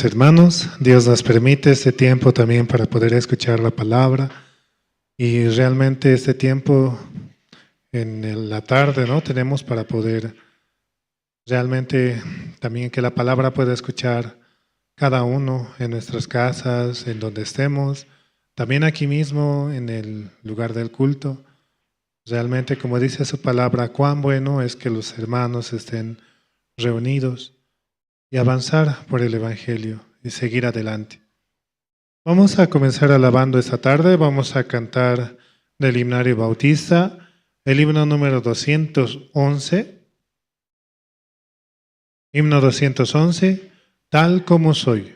Hermanos, Dios nos permite este tiempo también para poder escuchar la palabra y realmente este tiempo en la tarde, ¿no? Tenemos para poder realmente también que la palabra pueda escuchar cada uno en nuestras casas, en donde estemos, también aquí mismo en el lugar del culto. Realmente, como dice su palabra, cuán bueno es que los hermanos estén reunidos y avanzar por el Evangelio y seguir adelante. Vamos a comenzar alabando esta tarde, vamos a cantar del himnario bautista, el himno número 211, himno 211, tal como soy.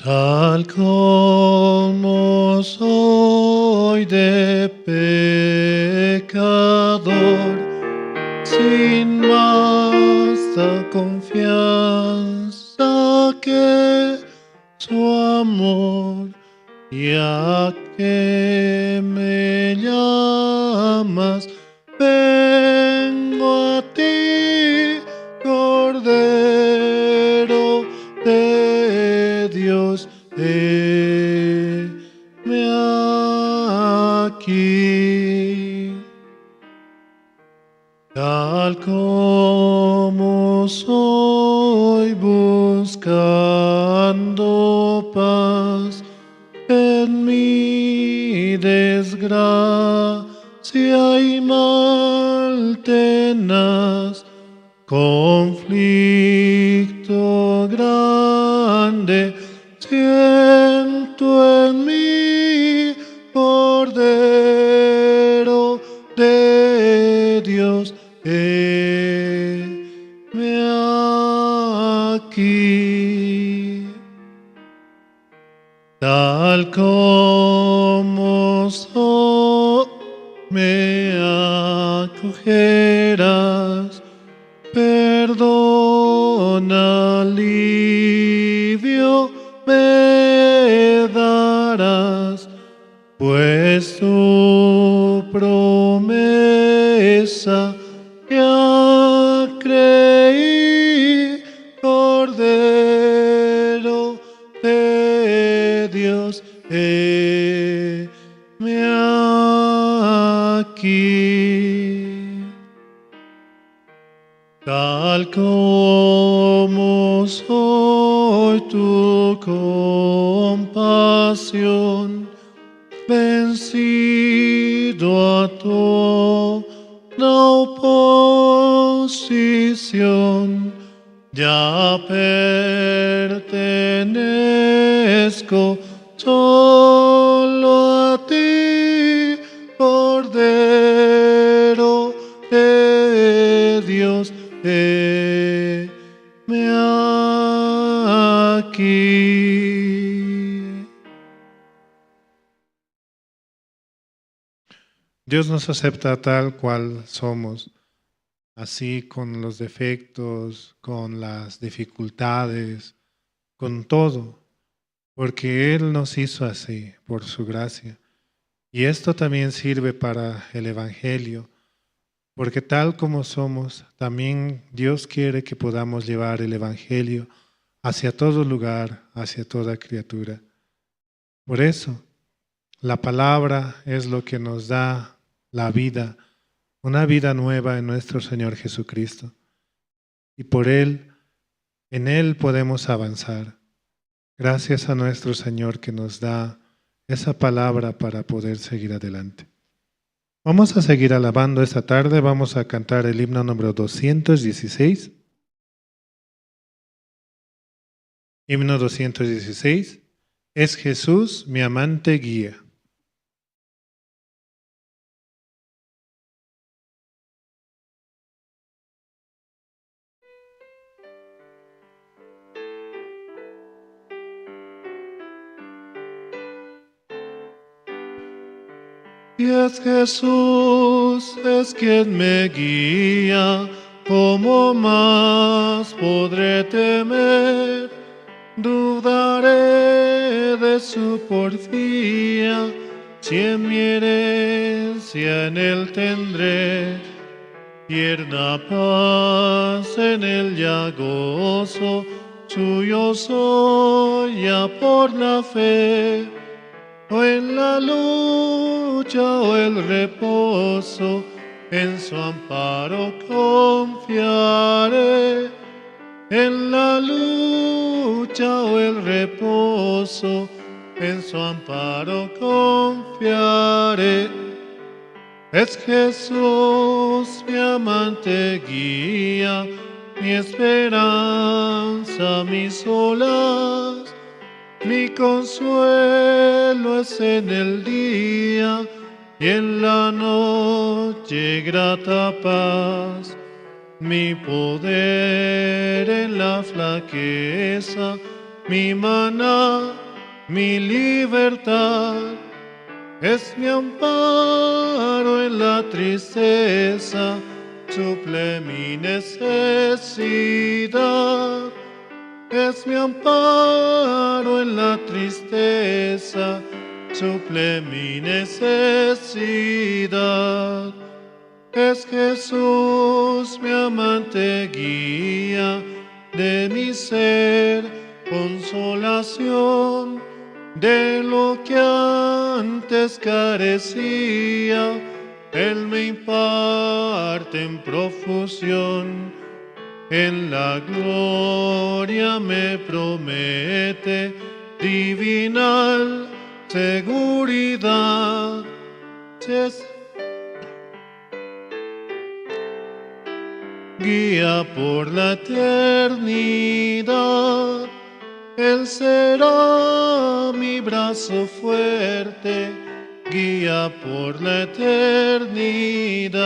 Tal como soy de pecador, sin más confianza que su amor, ya que me llamas, vengo a ti, Cordero de Dios, heme aquí. Tal como soy, buscando paz en mi desgracia y mal tenaz, conflicto grande siento en mí, Cordero de Dios, heme aquí. Tal como soy, me acogerás, perdón, alivio me darás, pues tu promesa ya creí, Cordero de Dios, heme aquí. Tal como soy, tu compasión, vencido a toda oposición, ya pertenezco solo a ti, Cordero de Dios, heme aquí. Dios nos acepta tal cual somos, así con los defectos, con las dificultades, con todo, porque Él nos hizo así por su gracia. Y esto también sirve para el Evangelio, porque tal como somos, también Dios quiere que podamos llevar el Evangelio hacia todo lugar, hacia toda criatura. Por eso, la palabra es lo que nos da la vida, una vida nueva en nuestro Señor Jesucristo. Y por Él, en Él podemos avanzar. Gracias a nuestro Señor que nos da esa palabra para poder seguir adelante. Vamos a seguir alabando esta tarde, vamos a cantar el himno número 216. Himno 216. Es Jesús mi amante guía. Y es Jesús, es quien me guía. ¿Cómo más podré temer? Dudaré de su porfía, si en mi herencia en él tendré tierna paz, en él ya gozo, suyo soy ya por la fe, o en la lucha o el reposo, en su amparo confiaré. En la lucha o el reposo, en su amparo confiaré. Es Jesús mi amante guía, mi esperanza, mis olas, mi consuelo es en el día y en la noche grata paz. Mi poder en la flaqueza, mi maná, mi libertad, es mi amparo en la tristeza, suple mi necesidad. Es mi amparo en la tristeza, suple mi necesidad. Es Jesús mi amante guía, de mi ser consolación, de lo que antes carecía, Él me imparte en profusión, en la gloria me promete divinal seguridad. Guía por la eternidad, Él será mi brazo fuerte, guía por la eternidad.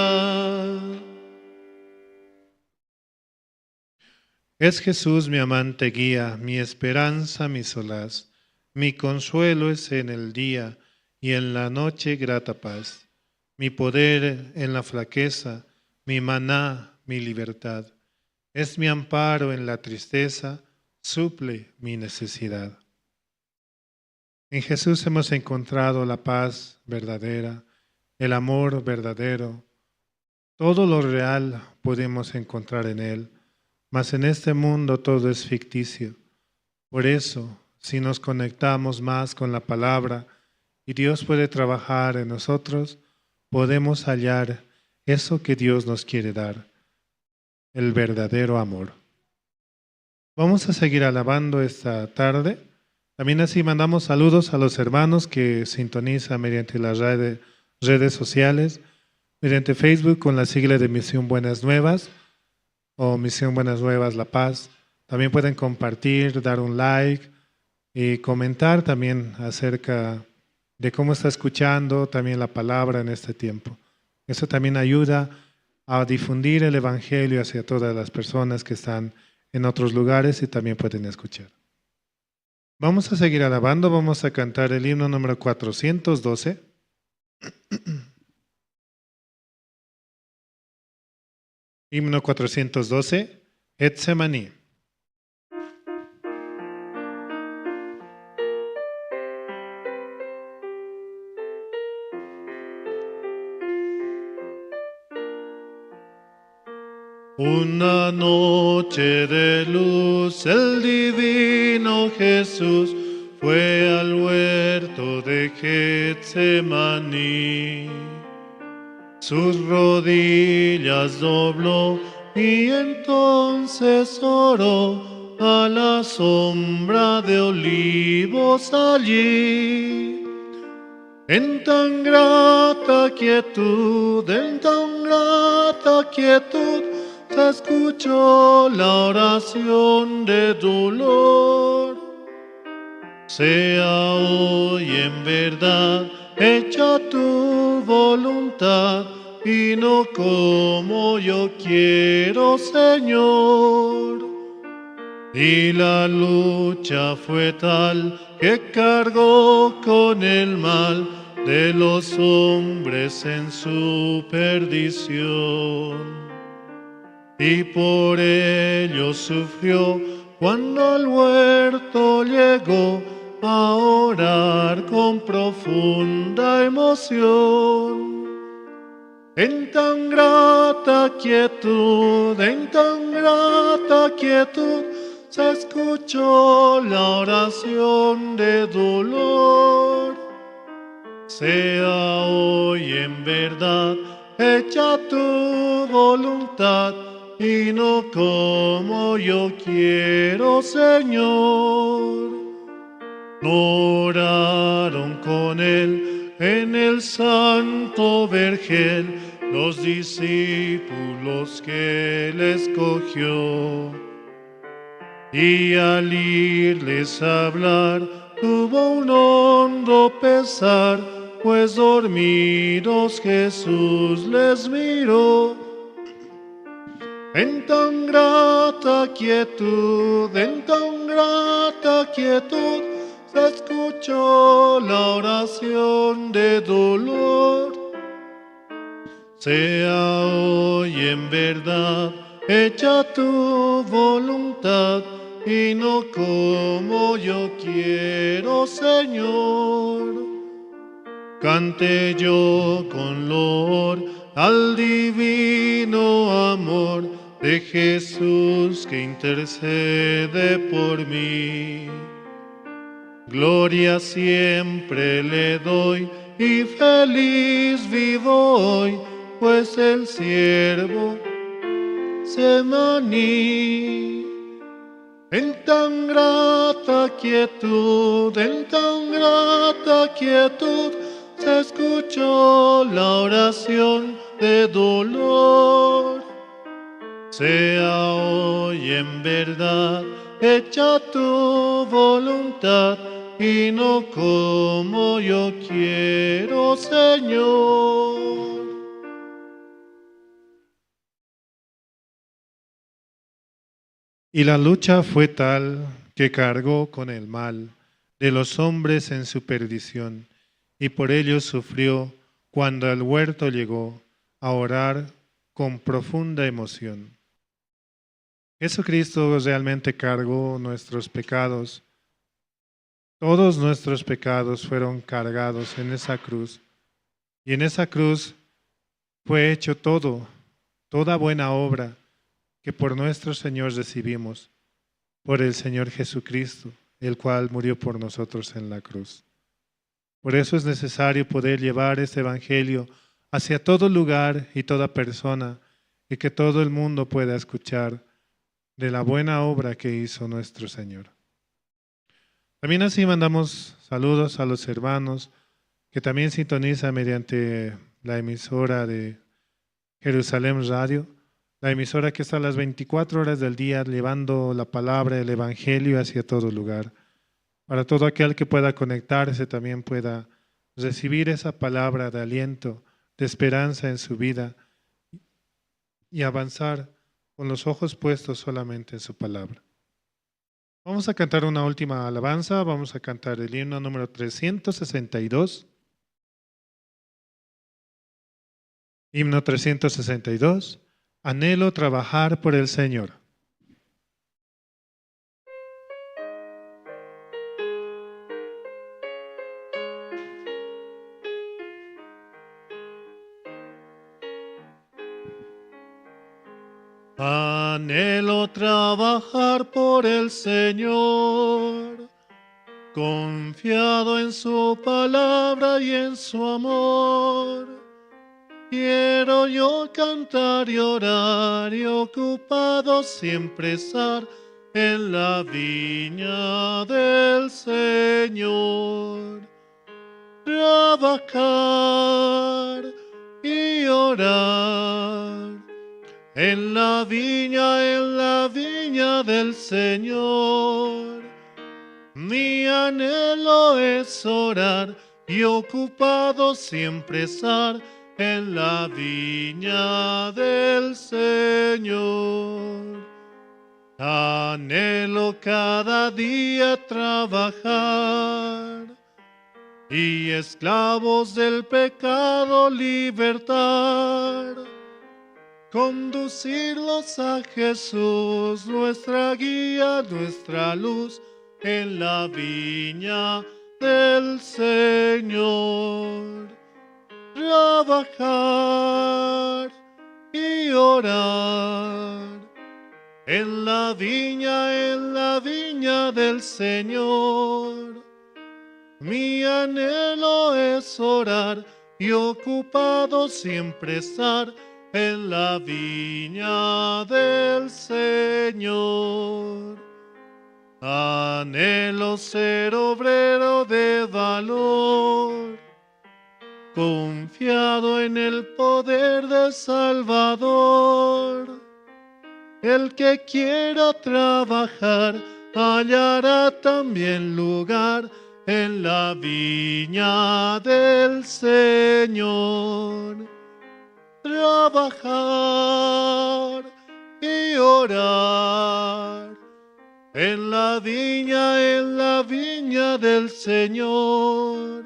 Es Jesús mi amante guía, mi esperanza, mi solaz, mi consuelo es en el día y en la noche grata paz, mi poder en la flaqueza, mi maná, mi libertad, es mi amparo en la tristeza, suple mi necesidad. En Jesús hemos encontrado la paz verdadera, el amor verdadero. Todo lo real podemos encontrar en Él, mas en este mundo todo es ficticio. Por eso, si nos conectamos más con la palabra y Dios puede trabajar en nosotros, podemos hallar eso que Dios nos quiere dar, el verdadero amor. Vamos a seguir alabando esta tarde. También así mandamos saludos a los hermanos que sintonizan mediante las redes sociales, mediante Facebook con la sigla de Misión Buenas Nuevas o Misión Buenas Nuevas La Paz. También pueden compartir, dar un like y comentar también acerca de cómo está escuchando también la palabra en este tiempo. Eso también ayuda a difundir el Evangelio hacia todas las personas que están en otros lugares y también pueden escuchar. Vamos a seguir alabando, vamos a cantar el himno número 412. Himno 412, Getsemaní. Una noche de luz, el divino Jesús fue al huerto de Getsemaní. Sus rodillas dobló y entonces oró a la sombra de olivos allí. En tan grata quietud, se escuchó la oración de dolor. Sea hoy en verdad hecha tu voluntad y no como yo quiero, Señor. Y la lucha fue tal que cargó con el mal de los hombres en su perdición. Y por ello sufrió cuando al huerto llegó a orar con profunda emoción. En tan grata quietud, se escuchó la oración de dolor. Sea hoy en verdad hecha tu voluntad y no como yo quiero, Señor. No oraron con él en el santo vergel los discípulos que él escogió. Y al irles a hablar tuvo un hondo pesar, pues dormidos Jesús les miró. En tan grata quietud, se escuchó la oración de dolor. Sea hoy en verdad hecha tu voluntad y no como yo quiero, Señor. Cante yo con loor al divino amor de Jesús que intercede por mí. Gloria siempre le doy y feliz vivo hoy, pues el siervo se maní. En tan grata quietud, se escuchó la oración de dolor. Sea hoy en verdad hecha tu voluntad y no como yo quiero, Señor. Y la lucha fue tal que cargó con el mal de los hombres en su perdición, y por ello sufrió cuando al huerto llegó a orar con profunda emoción. Jesucristo realmente cargó nuestros pecados. Todos nuestros pecados fueron cargados en esa cruz. Y en esa cruz fue hecho toda buena obra que por nuestro Señor recibimos, por el Señor Jesucristo, el cual murió por nosotros en la cruz. Por eso es necesario poder llevar este evangelio hacia todo lugar y toda persona, y que todo el mundo pueda escuchar de la buena obra que hizo nuestro Señor. También así mandamos saludos a los hermanos que también sintonizan mediante la emisora de Jerusalén Radio, la emisora que está a las 24 horas del día llevando la palabra, el evangelio hacia todo lugar. Para todo aquel que pueda conectarse también pueda recibir esa palabra de aliento, de esperanza en su vida y avanzar con los ojos puestos solamente en su palabra. Vamos a cantar una última alabanza, vamos a cantar el himno número 362. Himno 362, anhelo trabajar por el Señor. Anhelo trabajar por el Señor, confiado en su palabra y en su amor. Quiero yo cantar y orar y ocupado siempre estar en la viña del Señor. Trabajar y orar en la viña del Señor. Mi anhelo es orar y ocupado siempre estar en la viña del Señor. Anhelo cada día trabajar y esclavos del pecado libertar. Conducirlos a Jesús, nuestra guía, nuestra luz, en la viña del Señor. Trabajar y orar en la viña del Señor. Mi anhelo es orar y ocupado siempre estar en la viña del Señor. Anhelo ser obrero de valor, confiado en el poder del Salvador. El que quiera trabajar hallará también lugar en la viña del Señor. Trabajar y orar en la viña del Señor.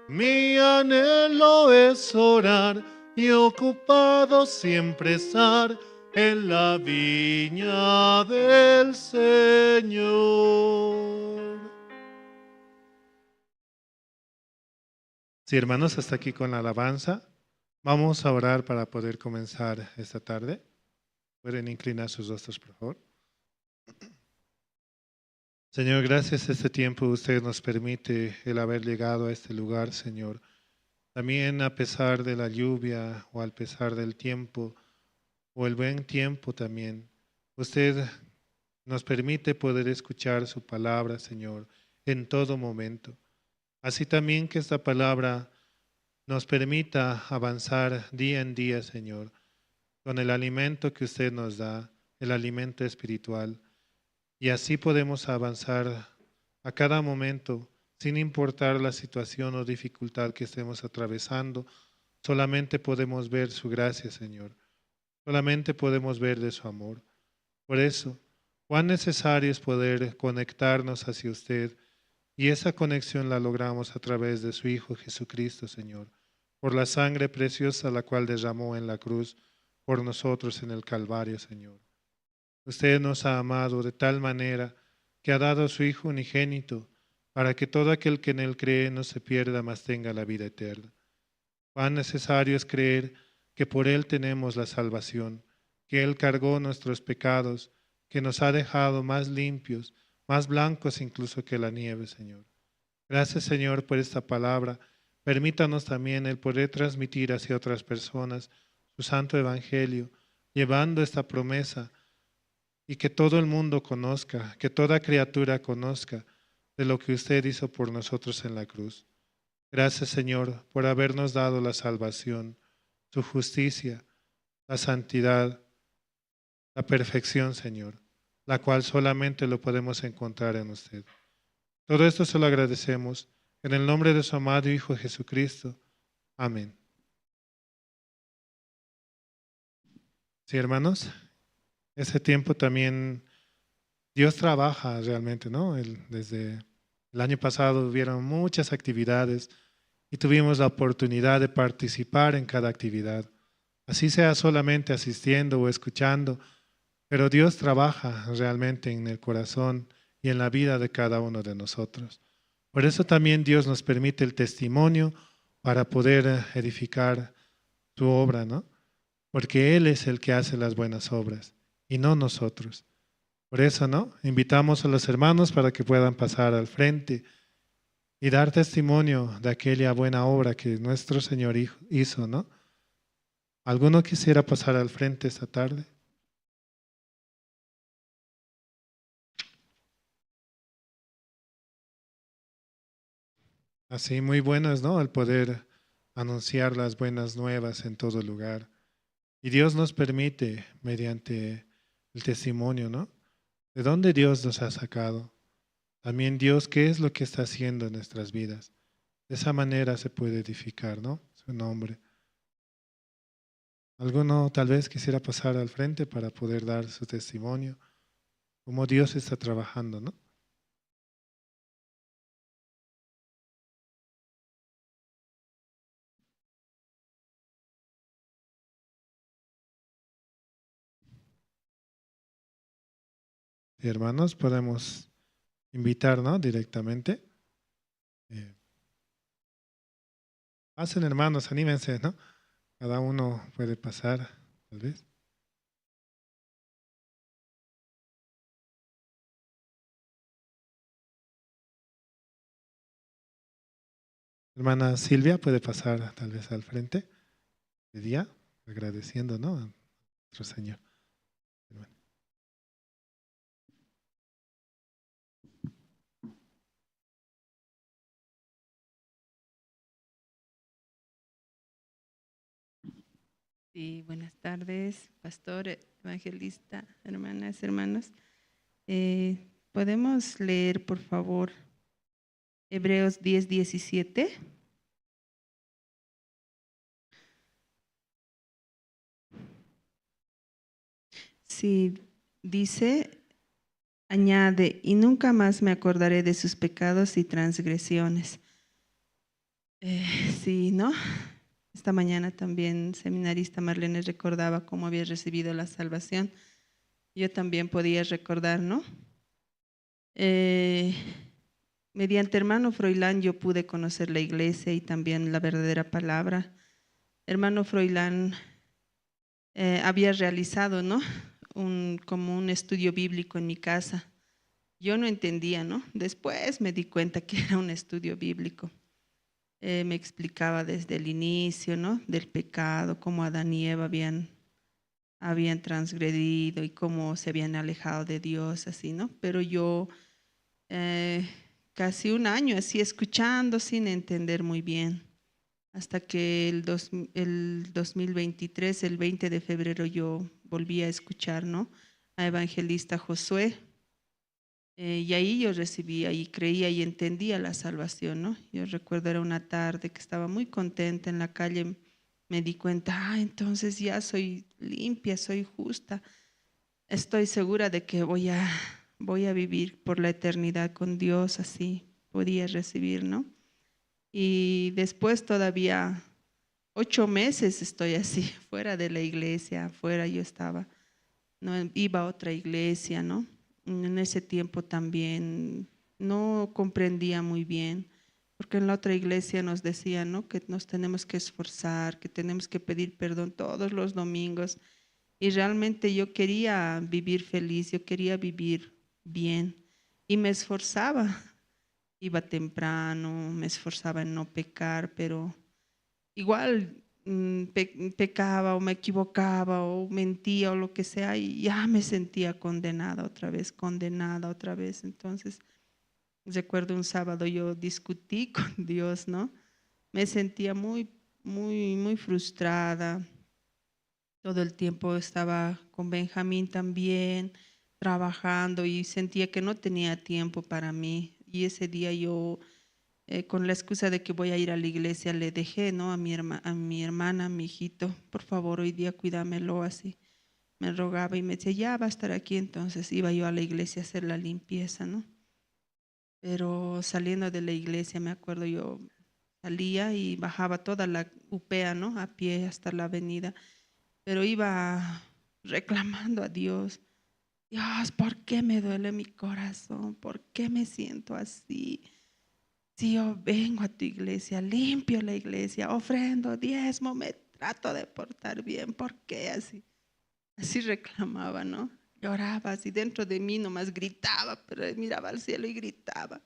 Mi anhelo es orar y ocupado siempre estar en la viña del Señor. Sí, hermanos, hasta aquí con la alabanza. Vamos a orar para poder comenzar esta tarde. Pueden inclinar sus rostros, por favor. Señor, gracias a este tiempo usted nos permite el haber llegado a este lugar, Señor. También a pesar de la lluvia o al pesar del tiempo o el buen tiempo también, usted nos permite poder escuchar su palabra, Señor, en todo momento. Así también que esta palabra nos permita avanzar día en día, Señor, con el alimento que usted nos da, el alimento espiritual. Y así podemos avanzar a cada momento, sin importar la situación o dificultad que estemos atravesando. Solamente podemos ver su gracia, Señor. Solamente podemos ver de su amor. Por eso, cuán necesario es poder conectarnos hacia usted, y esa conexión la logramos a través de su Hijo Jesucristo, Señor, por la sangre preciosa la cual derramó en la cruz por nosotros en el Calvario, Señor. Usted nos ha amado de tal manera que ha dado a su Hijo unigénito para que todo aquel que en él cree no se pierda, mas tenga la vida eterna. Cuán necesario es creer que por él tenemos la salvación, que él cargó nuestros pecados, que nos ha dejado más limpios, más blancos incluso que la nieve, Señor. Gracias, Señor, por esta palabra. Permítanos también el poder transmitir hacia otras personas su santo evangelio, llevando esta promesa y que todo el mundo conozca, que toda criatura conozca de lo que usted hizo por nosotros en la cruz. Gracias, Señor, por habernos dado la salvación, su justicia, la santidad, la perfección, Señor, la cual solamente lo podemos encontrar en usted. Todo esto se lo agradecemos en el nombre de su amado Hijo Jesucristo. Amén. Sí, hermanos, ese tiempo también Dios trabaja realmente, ¿no? Desde el año pasado hubieron muchas actividades y tuvimos la oportunidad de participar en cada actividad. Así sea solamente asistiendo o escuchando, pero Dios trabaja realmente en el corazón y en la vida de cada uno de nosotros. Por eso también Dios nos permite el testimonio para poder edificar su obra, ¿no? Porque Él es el que hace las buenas obras y no nosotros. Por eso, ¿no? Invitamos a los hermanos para que puedan pasar al frente y dar testimonio de aquella buena obra que nuestro Señor hizo, ¿no? ¿Alguno quisiera pasar al frente esta tarde? Así, muy bueno es, ¿no? El poder anunciar las buenas nuevas en todo lugar. Y Dios nos permite, mediante el testimonio, ¿no? ¿De dónde Dios nos ha sacado? También Dios, ¿qué es lo que está haciendo en nuestras vidas? De esa manera se puede edificar, ¿no? Su nombre. Alguno tal vez quisiera pasar al frente para poder dar su testimonio, cómo Dios está trabajando, ¿no? hermanos, podemos invitar, ¿no? Directamente. Pasen, hermanos, anímense, ¿no? Cada uno puede pasar, tal vez. Hermana Silvia puede pasar tal vez al frente de día, agradeciendo, ¿no? A nuestro Señor. Sí, buenas tardes, pastor, evangelista, hermanas, hermanos. ¿Podemos leer, por favor, Hebreos 10:17? Sí, dice, añade, y nunca más me acordaré de sus pecados y transgresiones. Sí, ¿no? Esta mañana también seminarista Marlene recordaba cómo había recibido la salvación. Yo también podía recordar, ¿no? Mediante hermano Froilán yo pude conocer la iglesia y también la verdadera palabra. Hermano Froilán había realizado, ¿no? Como un estudio bíblico en mi casa. Yo no entendía, ¿no? Después me di cuenta que era un estudio bíblico. Me explicaba desde el inicio, ¿no? Del pecado, cómo Adán y Eva habían transgredido y cómo se habían alejado de Dios, así, ¿no? Pero yo casi un año así escuchando sin entender muy bien, hasta que el 2023, el 20 de febrero, yo volví a escuchar, ¿no? A evangelista Josué. Y ahí yo recibía y creía y entendía la salvación, ¿no? Yo recuerdo era una tarde que estaba muy contenta en la calle, me di cuenta, entonces ya soy limpia, soy justa, estoy segura de que voy a vivir por la eternidad con Dios, así podía recibir, ¿no? Y después todavía 8 meses estoy así, fuera de la iglesia, fuera yo estaba, no iba a otra iglesia, ¿no? En ese tiempo también no comprendía muy bien, porque en la otra iglesia nos decían, ¿no? Que nos tenemos que esforzar, que tenemos que pedir perdón todos los domingos. Y realmente yo quería vivir feliz, yo quería vivir bien y me esforzaba. Iba temprano, me esforzaba en no pecar, pero igual pecaba o me equivocaba o mentía o lo que sea y ya me sentía condenada otra vez. Entonces, recuerdo un sábado yo discutí con Dios, ¿no? Me sentía muy frustrada. Todo el tiempo estaba con Benjamín también, trabajando y sentía que no tenía tiempo para mí. Y ese día yo con la excusa de que voy a ir a la iglesia, le dejé, ¿no? A mi hermana, a mi hijito, por favor, hoy día cuídamelo así. Me rogaba y me decía, ya va a estar aquí. Entonces iba yo a la iglesia a hacer la limpieza, ¿no? Pero saliendo de la iglesia, me acuerdo, yo salía y bajaba toda la upea, ¿no? A pie hasta la avenida, pero iba reclamando a Dios. Dios, ¿por qué me duele mi corazón? ¿Por qué me siento así? Si yo vengo a tu iglesia, limpio la iglesia, ofrendo, diezmo, me trato de portar bien, ¿por qué así? Así reclamaba, ¿no? Lloraba así dentro de mí, nomás gritaba, pero miraba al cielo y gritaba.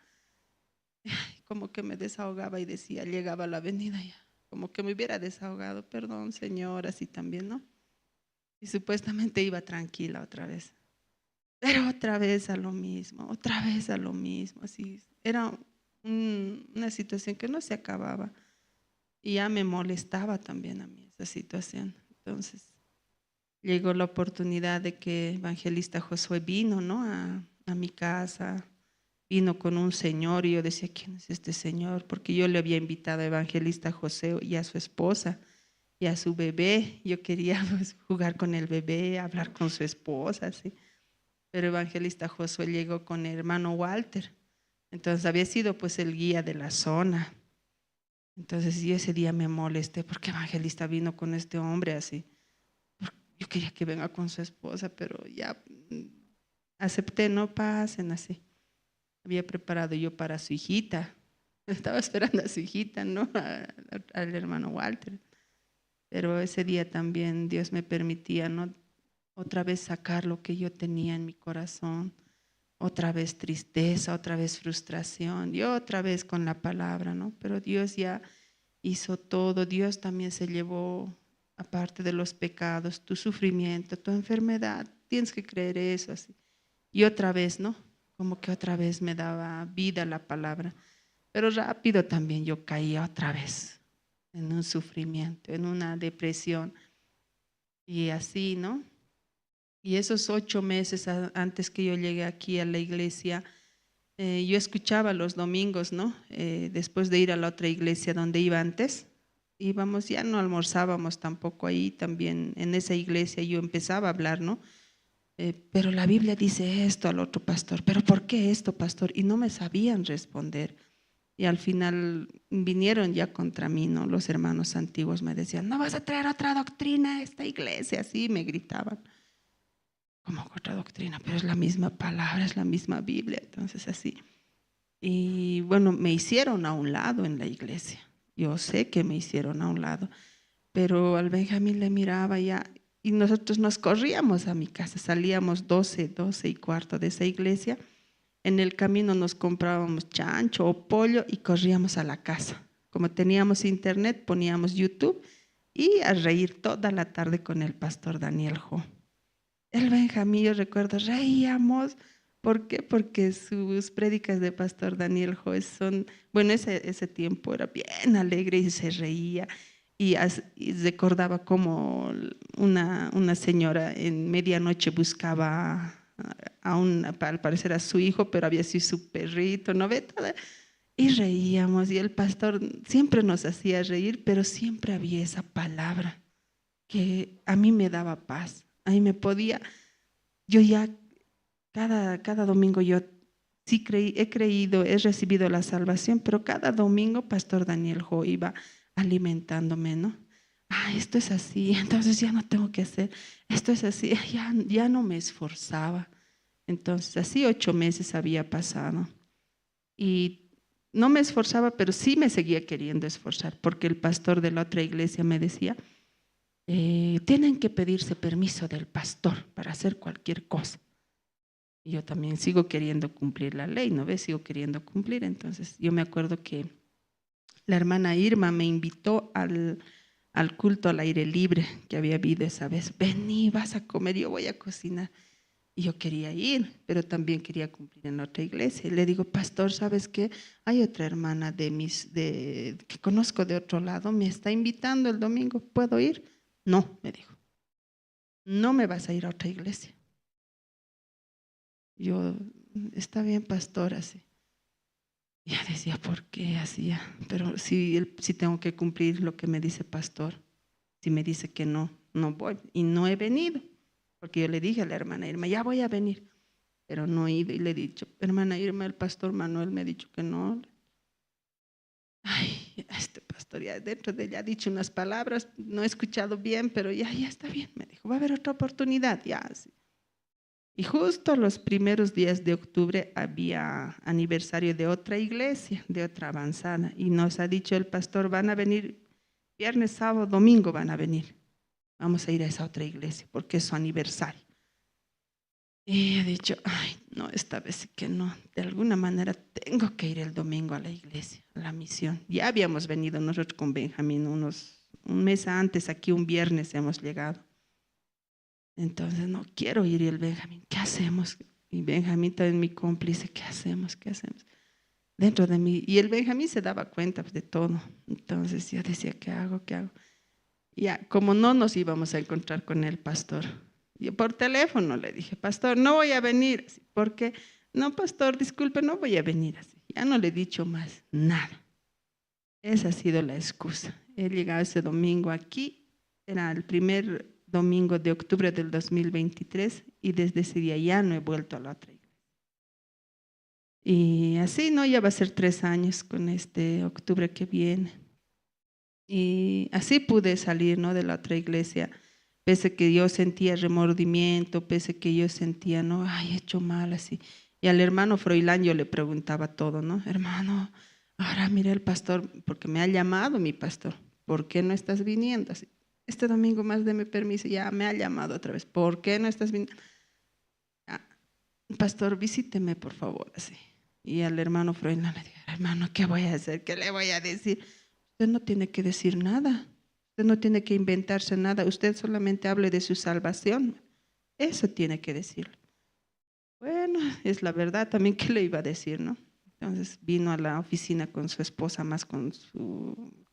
Como que me desahogaba y decía, llegaba a la avenida ya, como que me hubiera desahogado, perdón, Señor, así también, ¿no? Y supuestamente iba tranquila otra vez, pero otra vez a lo mismo, otra vez a lo mismo, así. Era una situación que no se acababa. Y ya me molestaba también a mí esa situación. Entonces llegó la oportunidad de que evangelista Josué vino, ¿no? A mi casa, vino con un señor y yo decía, ¿quién es este señor? Porque yo le había invitado a evangelista José y a su esposa y a su bebé. Yo quería pues, jugar con el bebé, hablar con su esposa, ¿sí? Pero evangelista Josué llegó con el hermano Walter. Entonces había sido pues el guía de la zona. Entonces yo ese día me molesté porque evangelista vino con este hombre así. Yo quería que venga con su esposa, pero ya acepté, no pasen así. Había preparado yo para su hijita. Estaba esperando a su hijita, ¿no? Al hermano Walter. Pero ese día también Dios me permitía, ¿no? Otra vez sacar lo que yo tenía en mi corazón. Otra vez tristeza, otra vez frustración. Y otra vez con la palabra, ¿no? Pero Dios ya hizo todo. Dios también se llevó, aparte de los pecados, tu sufrimiento, tu enfermedad. Tienes que creer eso así. Y otra vez, ¿no? Como que otra vez me daba vida la palabra. Pero rápido también yo caía otra vez en un sufrimiento, en una depresión. Y así, ¿no? Y esos 8 meses antes que yo llegué aquí a la iglesia, yo escuchaba los domingos, ¿no? Después de ir a la otra iglesia donde iba antes, íbamos, ya no almorzábamos tampoco ahí, también en esa iglesia yo empezaba a hablar, ¿no? Pero la Biblia dice esto al otro pastor, pero ¿por qué esto, pastor? Y no me sabían responder. Y al final vinieron ya contra mí, ¿no? Los hermanos antiguos me decían, no vas a traer otra doctrina a esta iglesia, así me gritaban. Como otra doctrina, pero es la misma palabra, es la misma Biblia, entonces así. Y bueno, me hicieron a un lado en la iglesia. Yo sé que me hicieron a un lado, pero al Benjamín le miraba ya y nosotros nos corríamos a mi casa, salíamos 12:15 de esa iglesia. En el camino nos comprábamos chancho o pollo y corríamos a la casa. Como teníamos internet, poníamos YouTube y a reír toda la tarde con el pastor Daniel Jo. El Benjamín, yo recuerdo, reíamos. ¿Por qué? Porque sus prédicas de pastor Daniel Jo son, bueno, ese tiempo era bien alegre y se reía. Y recordaba como una señora en medianoche buscaba al parecer a su hijo, pero había sido su perrito, ¿no ve? Y reíamos y el pastor siempre nos hacía reír, pero siempre había esa palabra que a mí me daba paz. A mí me podía, yo ya cada domingo yo sí he creído, he recibido la salvación, pero cada domingo pastor Daniel Jo iba alimentándome, ¿no? Esto es así, entonces ya no tengo que hacer, esto es así, ya no me esforzaba. Entonces así 8 meses había pasado y no me esforzaba, pero sí me seguía queriendo esforzar, porque el pastor de la otra iglesia me decía, tienen que pedirse permiso del pastor para hacer cualquier cosa. Y yo también sigo queriendo cumplir la ley, ¿no ves? Sigo queriendo cumplir. Entonces yo me acuerdo que la hermana Irma me invitó al culto al aire libre que había habido esa vez. Vení, vas a comer, yo voy a cocinar. Y yo quería ir, pero también quería cumplir en otra iglesia. Y le digo, pastor, ¿sabes qué? Hay otra hermana que conozco de otro lado, me está invitando el domingo, ¿puedo ir? No, me dijo, no me vas a ir a otra iglesia. Yo, está bien, pastor, así. Ya decía, ¿por qué hacía? Pero si tengo que cumplir lo que me dice pastor, si me dice que no, no voy. Y no he venido, porque yo le dije a la hermana Irma, ya voy a venir, pero no he ido. Y le he dicho, hermana Irma, el pastor Manuel me ha dicho que no. Ay, este pastor ya dentro de ella ha dicho unas palabras, no he escuchado bien, pero ya está bien, me dijo, va a haber otra oportunidad, ya. Sí. Y justo los primeros días de octubre había aniversario de otra iglesia, de otra avanzada, y nos ha dicho el pastor, van a venir viernes, sábado, domingo van a venir. Vamos a ir a esa otra iglesia porque es su aniversario. Y he dicho, ay, no, esta vez sí que no. De alguna manera tengo que ir el domingo a la iglesia, a la misión. Ya habíamos venido nosotros con Benjamín un mes antes, aquí un viernes hemos llegado. Entonces no quiero ir. Y el Benjamín, ¿qué hacemos? Y Benjamín también mi cómplice, ¿qué hacemos? ¿Qué hacemos? Dentro de mí. Y el Benjamín se daba cuenta de todo. Entonces yo decía, ¿qué hago? ¿Qué hago? Ya, como no nos íbamos a encontrar con el pastor, yo por teléfono le dije, pastor, no voy a venir. Así, ¿por qué? No, pastor, disculpe, no voy a venir. Así, ya no le he dicho más nada. Esa ha sido la excusa. He llegado ese domingo aquí, era el primer domingo de octubre del 2023 y desde ese día ya no he vuelto a la otra iglesia. Y así, ¿no? Ya va a ser 3 años con este octubre que viene. Y así pude salir, ¿no? De la otra iglesia pese que yo sentía remordimiento, pese que yo sentía, no, ay, he hecho mal así. Y al hermano Froilán yo le preguntaba todo, ¿no? Hermano, ahora mira el pastor, porque me ha llamado mi pastor, ¿por qué no estás viniendo? Así, este domingo más deme permiso, ya me ha llamado otra vez, ¿por qué no estás viniendo? Ah, pastor, visíteme por favor, así. Y al hermano Froilán le dije, hermano, ¿qué voy a hacer? ¿Qué le voy a decir? Usted no tiene que decir nada, usted no tiene que inventarse nada, usted solamente hable de su salvación, eso tiene que decirlo. Bueno, es la verdad también, ¿qué le iba a decir, no? Entonces vino a la oficina con su esposa, más con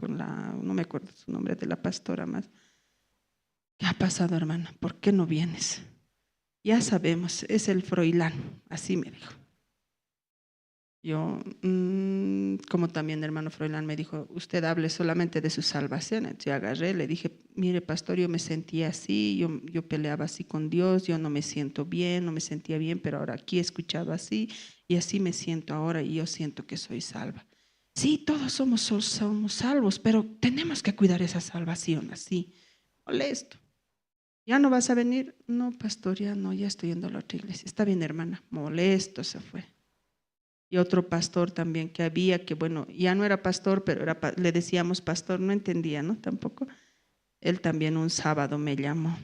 la, no me acuerdo su nombre, de la pastora más. ¿Qué ha pasado, hermana? ¿Por qué no vienes? Ya sabemos, es el Froilán, así me dijo. Yo, como también el hermano Froilán me dijo, usted hable solamente de su salvación. Entonces yo agarré, le dije, mire pastor, yo me sentía así, yo peleaba así con Dios, yo no me siento bien, no me sentía bien, pero ahora aquí he escuchado así y así me siento ahora y yo siento que soy salva. Sí, todos somos salvos, pero tenemos que cuidar esa salvación así, molesto. ¿Ya no vas a venir? No, pastor, ya no, ya estoy yendo a la otra iglesia. Está bien, hermana, molesto se fue. Y otro pastor también que había, que bueno, ya no era pastor, pero le decíamos pastor, no entendía, ¿no? Tampoco. Él también un sábado me llamó.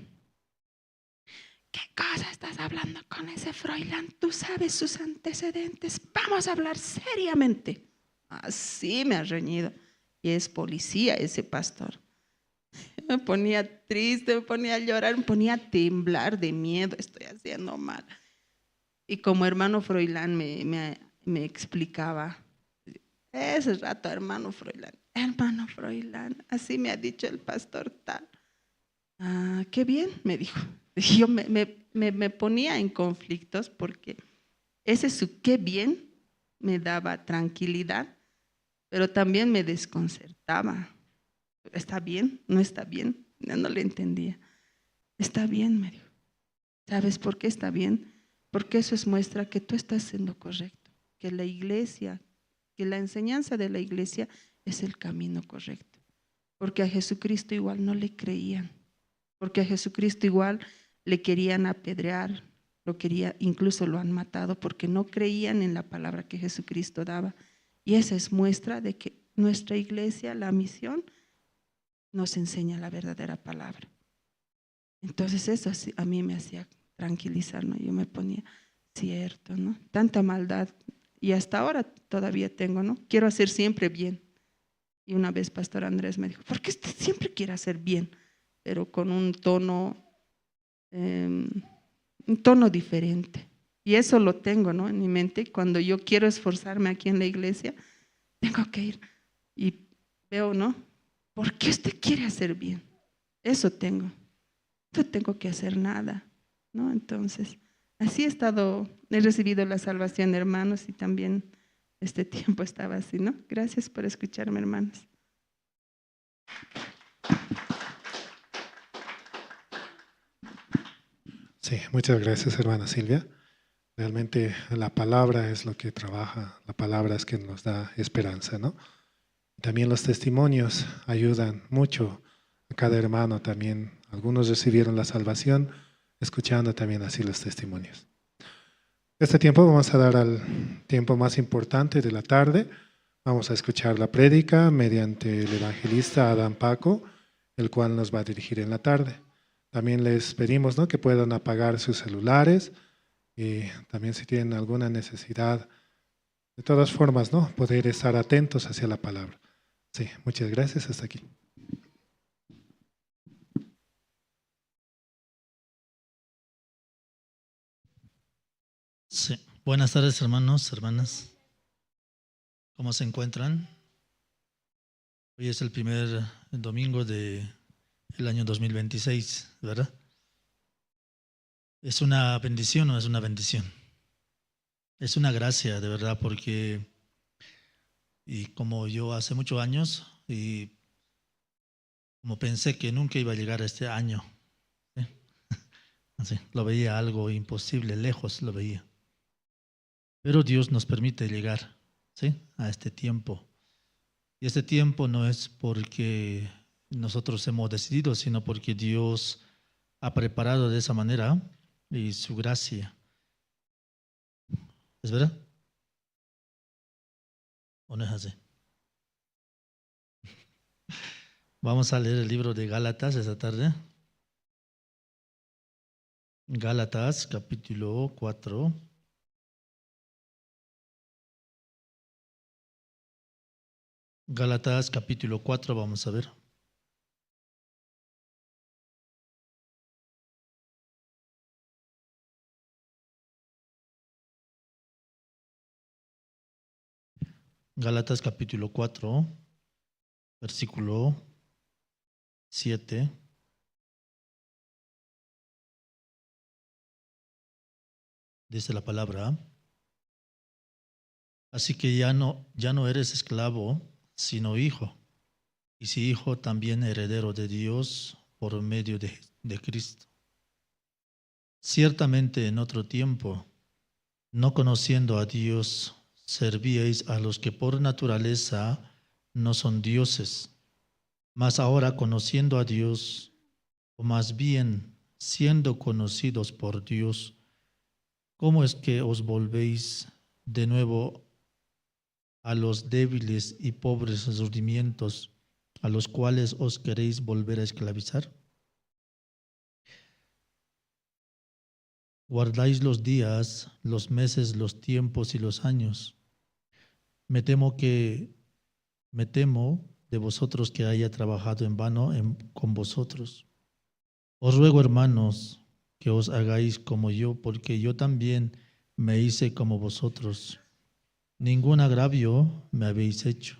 ¿Qué cosa estás hablando con ese Froilán? Tú sabes sus antecedentes. Vamos a hablar seriamente. Así me ha reñido. Y es policía ese pastor. Me ponía triste, me ponía a llorar, me ponía a temblar de miedo. Estoy haciendo mal. Y como hermano Froilán me explicaba, ese rato, hermano Froilán, así me ha dicho el pastor tal. Ah, qué bien, me dijo. Y yo me ponía en conflictos porque ese su qué bien me daba tranquilidad, pero también me desconcertaba. ¿Está bien? ¿No está bien? Yo no le entendía. Está bien, me dijo. ¿Sabes por qué está bien? Porque eso es muestra que tú estás en lo correcto, que la iglesia, que la enseñanza de la iglesia es el camino correcto. Porque a Jesucristo igual no le creían, porque a Jesucristo igual le querían apedrear, incluso lo han matado porque no creían en la palabra que Jesucristo daba. Y esa es muestra de que nuestra iglesia, la misión, nos enseña la verdadera palabra. Entonces eso a mí me hacía tranquilizar, ¿no? Yo me ponía, cierto, ¿no? Tanta maldad y hasta ahora todavía tengo, ¿no? Quiero hacer siempre bien. Y una vez Pastor Andrés me dijo, ¿por qué usted siempre quiere hacer bien? Pero con un tono diferente. Y eso lo tengo, ¿no? En mi mente. Cuando yo quiero esforzarme aquí en la iglesia, tengo que ir y veo, ¿no? ¿Por qué usted quiere hacer bien? Eso tengo. No tengo que hacer nada, ¿no? Entonces, así he recibido la salvación, hermanos, y también este tiempo estaba así, ¿no? Gracias por escucharme, hermanos. Sí, muchas gracias, hermana Silvia. Realmente la palabra es lo que trabaja, la palabra es que nos da esperanza, ¿no? También los testimonios ayudan mucho a cada hermano también. Algunos recibieron la salvación escuchando también así los testimonios. Este tiempo vamos a dar al tiempo más importante de la tarde. Vamos a escuchar la prédica mediante el evangelista Adán Paco, el cual nos va a dirigir en la tarde. También les pedimos, ¿no?, que puedan apagar sus celulares y también si tienen alguna necesidad, de todas formas, ¿no?, poder estar atentos hacia la palabra. Sí, muchas gracias. Hasta aquí. Sí. Buenas tardes, hermanos, hermanas. ¿Cómo se encuentran? Hoy es el primer domingo del año 2026, ¿verdad? ¿Es una bendición o no es una bendición? Es una gracia, de verdad, porque y como yo hace muchos años y como pensé que nunca iba a llegar a este año, ¿sí? Así, lo veía algo imposible, lejos lo veía. Pero Dios nos permite llegar, ¿sí?, a este tiempo. Y este tiempo no es porque nosotros hemos decidido, sino porque Dios ha preparado de esa manera y su gracia. ¿Es verdad? ¿O no es así? Vamos a leer el libro de Gálatas esta tarde. Gálatas, capítulo 4. Gálatas, capítulo 4, vamos a ver. Gálatas, capítulo 4, versículo 7. Dice la palabra: así que ya no eres esclavo, sino hijo, y si hijo, también heredero de Dios por medio de Cristo. Ciertamente en otro tiempo, no conociendo a Dios, servíais a los que por naturaleza no son dioses, mas ahora conociendo a Dios, o más bien siendo conocidos por Dios, ¿cómo es que os volvéis de nuevo a los débiles y pobres rudimientos a los cuales os queréis volver a esclavizar? Guardáis los días, los meses, los tiempos y los años. Me temo de vosotros que haya trabajado en vano con vosotros. Os ruego, hermanos, que os hagáis como yo, porque yo también me hice como vosotros. Ningún agravio me habéis hecho,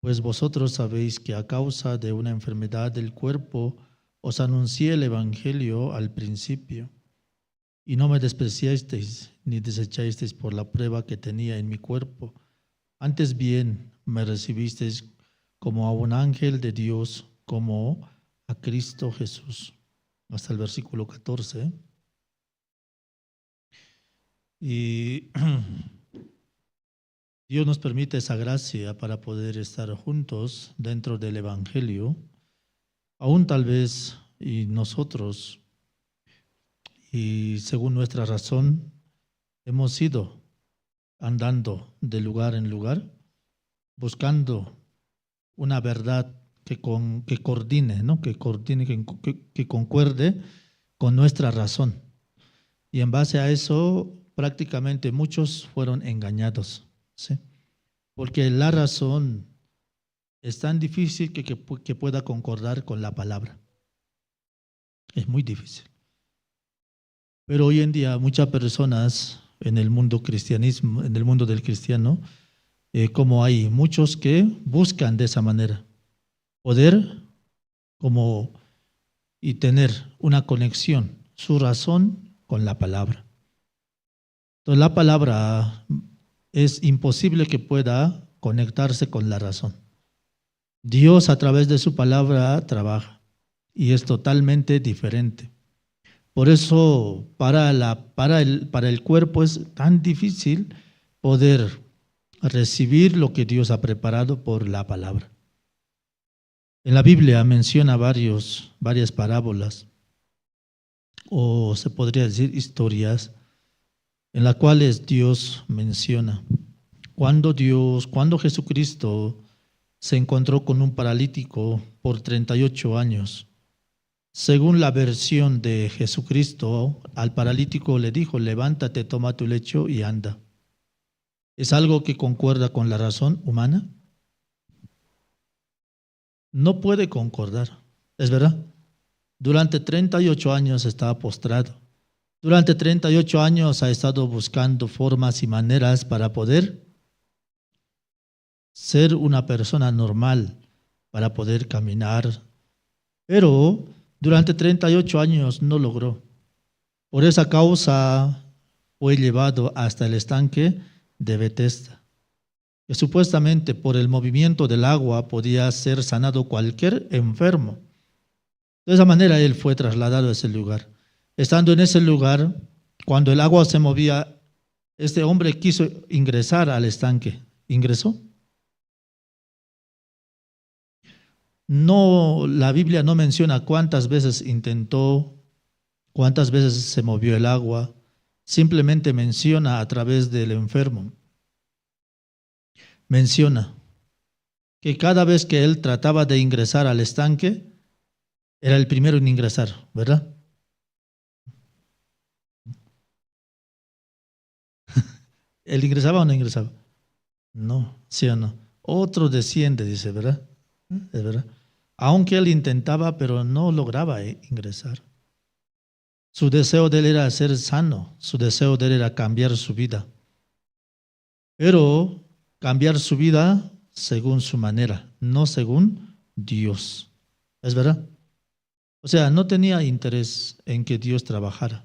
pues vosotros sabéis que a causa de una enfermedad del cuerpo os anuncié el Evangelio al principio, y no me despreciasteis ni desechasteis por la prueba que tenía en mi cuerpo. Antes bien me recibisteis como a un ángel de Dios, como a Cristo Jesús. Hasta el versículo 14. Y Dios nos permite esa gracia para poder estar juntos dentro del Evangelio, aún tal vez y nosotros, y según nuestra razón, hemos ido andando de lugar en lugar, buscando una verdad que coordine, ¿no? que concuerde con nuestra razón. Y en base a eso, prácticamente muchos fueron engañados, ¿sí? Porque la razón es tan difícil que pueda concordar con la palabra. Es muy difícil. Pero hoy en día muchas personas en el mundo cristianismo, en el mundo del cristiano, como hay muchos que buscan de esa manera poder y tener una conexión, su razón con la palabra. Entonces la palabra es imposible que pueda conectarse con la razón. Dios a través de su palabra trabaja y es totalmente diferente. Por eso para el cuerpo es tan difícil poder recibir lo que Dios ha preparado por la palabra. En la Biblia menciona varias parábolas, o se podría decir historias, en las cuales Dios menciona. Cuando Jesucristo se encontró con un paralítico por 38 años, según la versión de Jesucristo, al paralítico le dijo: levántate, toma tu lecho y anda. ¿Es algo que concuerda con la razón humana? No puede concordar, ¿es verdad? Durante 38 años estaba postrado. Durante 38 años ha estado buscando formas y maneras para poder ser una persona normal, para poder caminar. Pero durante 38 años no logró. Por esa causa fue llevado hasta el estanque de Betesda, que supuestamente por el movimiento del agua podía ser sanado cualquier enfermo. De esa manera él fue trasladado a ese lugar. Estando en ese lugar, cuando el agua se movía, este hombre quiso ingresar al estanque. ¿Ingresó? No, la Biblia no menciona cuántas veces intentó, cuántas veces se movió el agua, simplemente menciona a través del enfermo. Menciona que cada vez que él trataba de ingresar al estanque, era el primero en ingresar, ¿verdad? ¿Él ingresaba o no ingresaba? No, sí o no. Otro desciende, dice, ¿verdad? Es verdad. Aunque él intentaba, pero no lograba ingresar. Su deseo de él era ser sano, su deseo de él era cambiar su vida. Pero cambiar su vida según su manera, no según Dios. ¿Es verdad? O sea, no tenía interés en que Dios trabajara.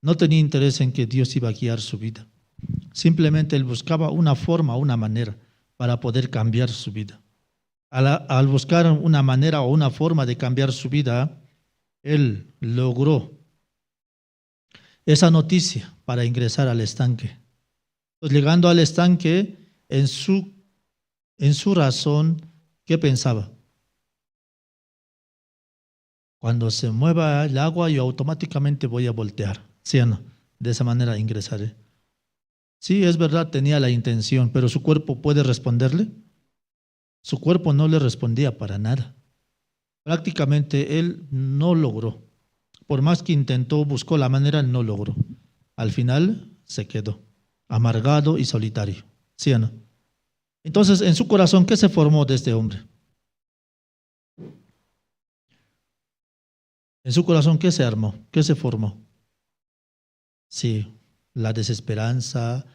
No tenía interés en que Dios iba a guiar su vida. Simplemente él buscaba una forma, una manera para poder cambiar su vida. Al buscar una manera o una forma de cambiar su vida, él logró esa noticia para ingresar al estanque. Pues llegando al estanque, en su razón, ¿qué pensaba? Cuando se mueva el agua, yo automáticamente voy a voltear, ¿sí o no? De esa manera ingresaré. Sí, es verdad, tenía la intención, pero su cuerpo puede responderle. Su cuerpo no le respondía para nada. Prácticamente él no logró. Por más que intentó, buscó la manera, no logró. Al final se quedó amargado y solitario, ¿sí o no? Entonces, en su corazón, ¿qué se formó de este hombre? En su corazón, ¿qué se armó? ¿Qué se formó? Sí, la desesperanza,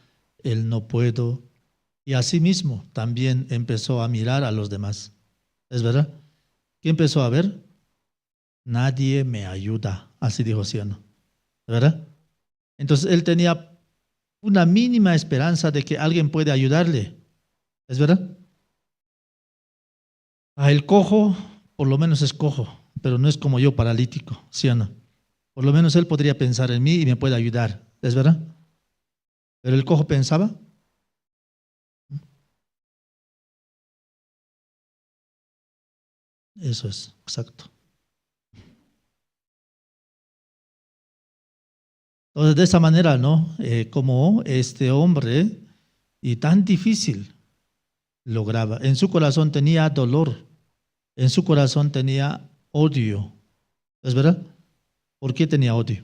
el no puedo, y asimismo también empezó a mirar a los demás. ¿Es verdad? ¿Qué empezó a ver? Nadie me ayuda, así dijo, ¿sí o no? ¿Verdad? Entonces él tenía una mínima esperanza de que alguien puede ayudarle. ¿Es verdad? A el cojo, por lo menos es cojo, pero no es como yo, paralítico, ¿sí o no? Por lo menos él podría pensar en mí y me puede ayudar, ¿es verdad? Pero el cojo pensaba. Eso es, exacto. Entonces, de esa manera, ¿no? Como este hombre, y tan difícil, lograba. En su corazón tenía dolor, en su corazón tenía odio. ¿Es verdad? ¿Por qué tenía odio?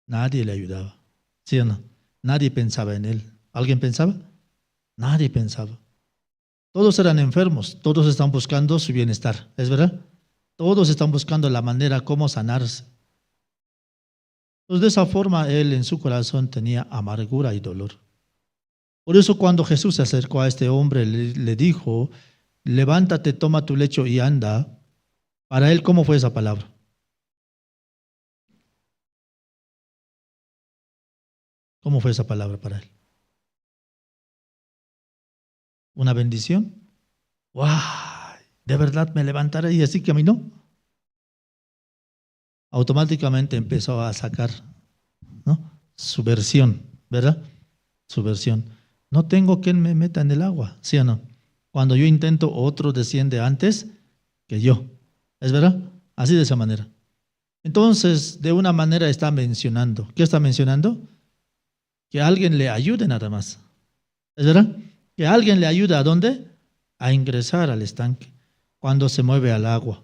Nadie le ayudaba. ¿Sí o no? Nadie pensaba en él. ¿Alguien pensaba? Nadie pensaba. Todos eran enfermos, todos están buscando su bienestar. ¿Es verdad? Todos están buscando la manera como sanarse. Entonces, de esa forma, él en su corazón tenía amargura y dolor. Por eso cuando Jesús se acercó a este hombre, le dijo, levántate, toma tu lecho y anda. Para él, ¿cómo fue esa palabra? ¿Cómo fue esa palabra para él? ¿Una bendición? ¡Wow! ¿De verdad me levantaré y así caminó? Automáticamente empezó a sacar, ¿no? Su versión, ¿verdad? Su versión. No tengo quien me meta en el agua, ¿sí o no? Cuando yo intento, otro desciende antes que yo. ¿Es verdad? Así de esa manera. Entonces, de una manera está mencionando. ¿Qué está mencionando? Que alguien le ayude nada más. ¿Es verdad? Que alguien le ayude ¿a dónde? A ingresar al estanque, cuando se mueve al agua.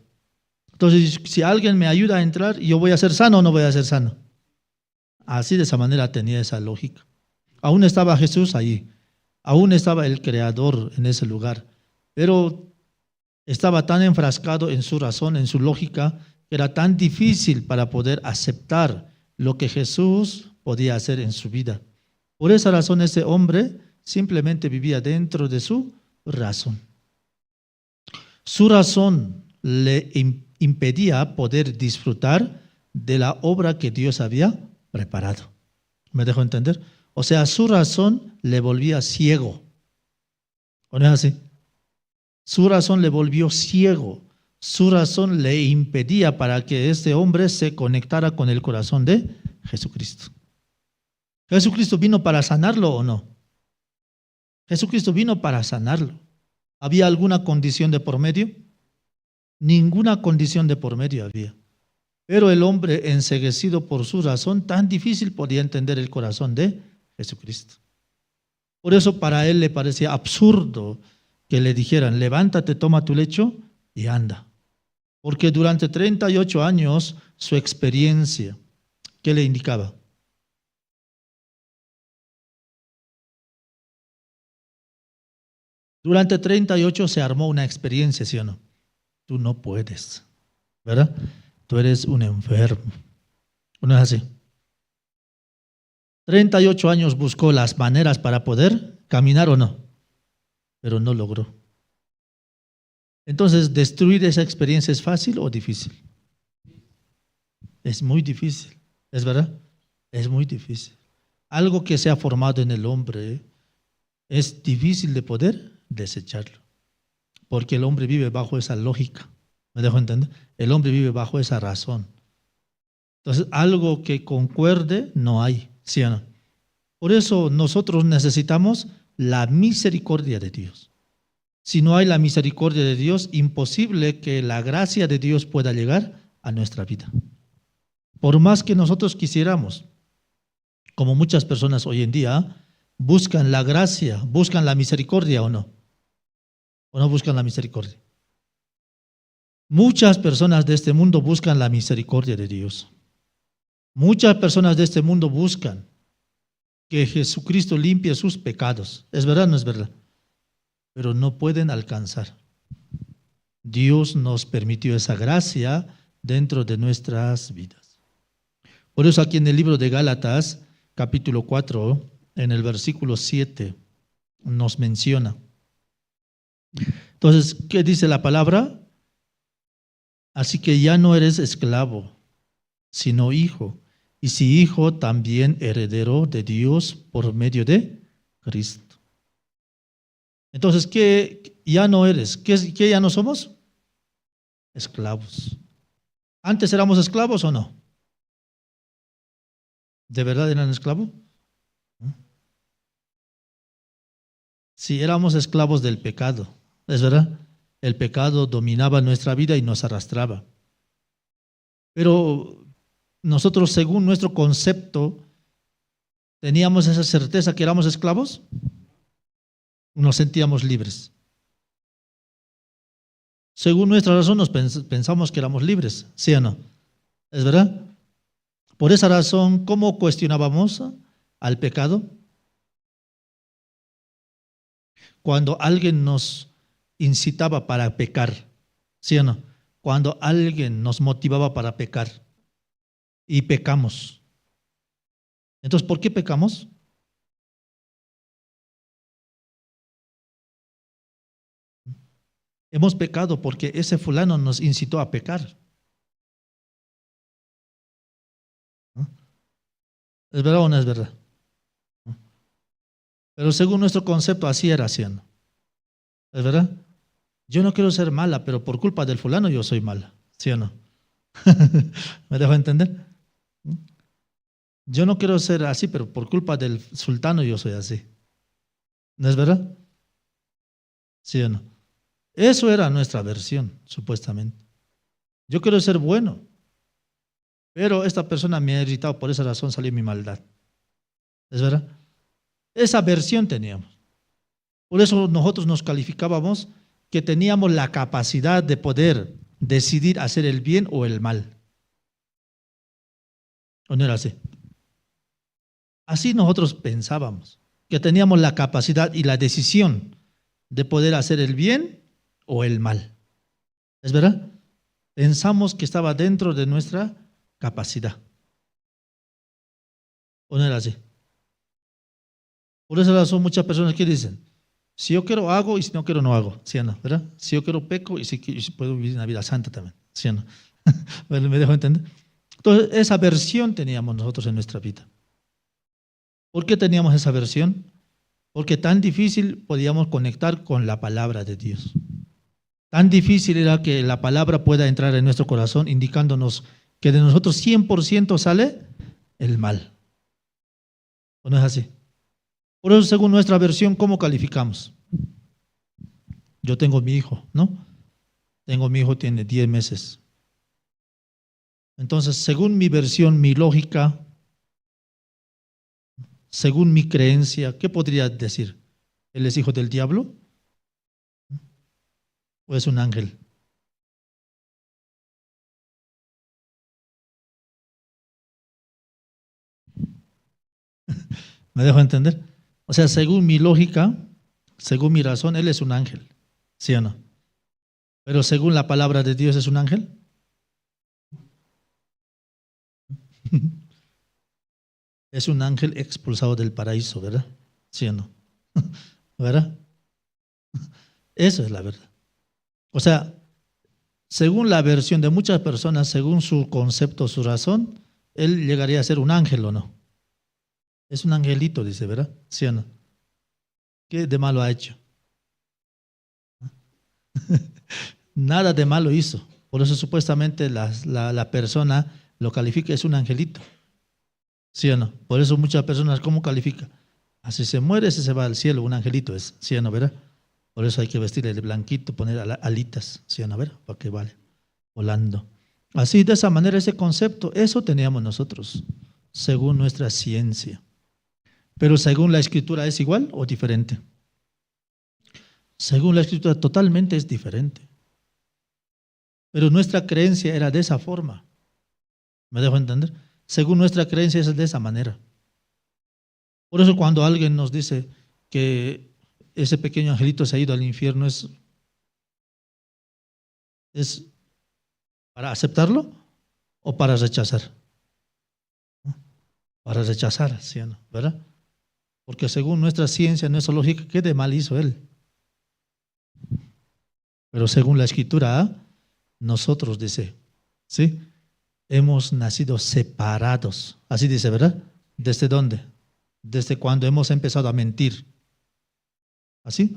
Entonces, si alguien me ayuda a entrar, ¿yo voy a ser sano o no voy a ser sano? Así de esa manera tenía esa lógica. Aún estaba Jesús allí, aún estaba el Creador en ese lugar, pero estaba tan enfrascado en su razón, en su lógica, que era tan difícil para poder aceptar lo que Jesús podía hacer en su vida. Por esa razón ese hombre simplemente vivía dentro de su razón. Su razón le impedía poder disfrutar de la obra que Dios había preparado. ¿Me dejo entender? O sea, su razón le volvía ciego. ¿O no es así? Su razón le volvió ciego. Su razón le impedía para que este hombre se conectara con el corazón de Jesucristo. ¿Jesucristo vino para sanarlo o no? Jesucristo vino para sanarlo. ¿Había alguna condición de por medio? Ninguna condición de por medio había. Pero el hombre, enceguecido por su razón, tan difícil podía entender el corazón de Jesucristo. Por eso para él le parecía absurdo que le dijeran, levántate, toma tu lecho y anda. Porque durante 38 años su experiencia, ¿qué le indicaba? Durante 38 se armó una experiencia, ¿sí o no? Tú no puedes, ¿verdad? Tú eres un enfermo. ¿No es así? 38 años buscó las maneras para poder caminar o no, pero no logró. Entonces, ¿destruir esa experiencia es fácil o difícil? Es muy difícil, ¿es verdad? Es muy difícil. Algo que se ha formado en el hombre es difícil de poder desecharlo, porque el hombre vive bajo esa lógica. ¿Me dejo entender? El hombre vive bajo esa razón. Entonces, algo que concuerde no hay, ¿sí o no? Por eso nosotros necesitamos la misericordia de Dios. Si no hay la misericordia de Dios, imposible que la gracia de Dios pueda llegar a nuestra vida. Por más que nosotros quisiéramos, como muchas personas hoy en día buscan la gracia, buscan la misericordia o no buscan la misericordia. Muchas personas de este mundo buscan la misericordia de Dios. Muchas personas de este mundo buscan que Jesucristo limpie sus pecados. ¿Es verdad o no es verdad? Pero no pueden alcanzar. Dios nos permitió esa gracia dentro de nuestras vidas. Por eso aquí en el libro de Gálatas, capítulo 4, en el versículo 7, nos menciona. Entonces, ¿qué dice la palabra? Así que ya no eres esclavo, sino hijo. Y si hijo, también heredero de Dios por medio de Cristo. Entonces, ¿qué ya no eres? ¿Qué ya no somos? Esclavos. ¿Antes éramos esclavos o no? ¿De verdad eran esclavos? Sí, éramos esclavos del pecado, ¿es verdad? El pecado dominaba nuestra vida y nos arrastraba. Pero nosotros, según nuestro concepto, ¿teníamos esa certeza que éramos esclavos? Nos sentíamos libres. Según nuestra razón, pensamos que éramos libres, ¿sí o no? ¿Es verdad? Por esa razón, ¿cómo cuestionábamos al pecado? Cuando alguien nos incitaba para pecar, ¿sí o no? Cuando alguien nos motivaba para pecar y pecamos. Entonces, ¿por qué pecamos? Hemos pecado porque ese fulano nos incitó a pecar. ¿Es verdad o no es verdad? Pero según nuestro concepto, así era haciendo. ¿Es verdad? Yo no quiero ser mala, pero por culpa del fulano yo soy mala. ¿Sí o no? ¿Me dejo entender? Yo no quiero ser así, pero por culpa del sultano yo soy así. ¿No es verdad? ¿Sí o no? Eso era nuestra versión, supuestamente. Yo quiero ser bueno, pero esta persona me ha irritado, por esa razón salió mi maldad. ¿Es verdad? Esa versión teníamos. Por eso nosotros nos calificábamos que teníamos la capacidad de poder decidir hacer el bien o el mal. ¿O no era así? Así nosotros pensábamos, que teníamos la capacidad y la decisión de poder hacer el bien o el mal. ¿Es verdad? Pensamos que estaba dentro de nuestra capacidad. ¿O no era así? Por esa razón muchas personas que dicen, si yo quiero hago y si no quiero no hago, ¿sí o no? ¿Verdad? Si yo quiero peco y si puedo vivir una vida santa también, ¿sí o no? ¿Me dejo entender? Entonces esa versión teníamos nosotros en nuestra vida. ¿Por qué teníamos esa versión? Porque tan difícil podíamos conectar con la palabra de Dios. Tan difícil era que la palabra pueda entrar en nuestro corazón indicándonos que de nosotros 100% sale el mal. ¿O no es así? Por eso, según nuestra versión, ¿cómo calificamos? Yo tengo mi hijo, ¿no? Tengo mi hijo, tiene 10 meses. Entonces, según mi versión, mi lógica, según mi creencia, ¿qué podría decir? ¿Él es hijo del diablo? ¿O es un ángel? ¿Me dejo entender? O sea, según mi lógica, según mi razón, él es un ángel, ¿sí o no? Pero según la palabra de Dios, ¿es un ángel? Es un ángel expulsado del paraíso, ¿verdad? ¿Sí o no? ¿Verdad? Eso es la verdad. O sea, según la versión de muchas personas, según su concepto, su razón, él llegaría a ser un ángel o no. Es un angelito, dice, ¿verdad? ¿Sí o no? ¿Qué de malo ha hecho? Nada de malo hizo. Por eso supuestamente la persona lo califica, es un angelito. ¿Sí o no? Por eso muchas personas, ¿cómo califica? Así se muere, ese se va al cielo, un angelito es, ¿sí o no? ¿Verdad? Por eso hay que vestirle de blanquito, poner alitas, ¿sí o no? ¿Verdad? Para que vale, volando. Así, de esa manera, ese concepto, eso teníamos nosotros, según nuestra ciencia. Pero según la Escritura, ¿es igual o diferente? Según la Escritura, totalmente es diferente. Pero nuestra creencia era de esa forma. ¿Me dejo entender? Según nuestra creencia es de esa manera. Por eso cuando alguien nos dice que ese pequeño angelito se ha ido al infierno, ¿es para aceptarlo o para rechazar? Para rechazar, ¿sí o no? ¿Verdad? Porque según nuestra ciencia, nuestra lógica, ¿qué de mal hizo él? Pero según la Escritura, nosotros, dice, ¿sí? Hemos nacido separados. Así dice, ¿verdad? ¿Desde dónde? Desde cuando hemos empezado a mentir. ¿Así?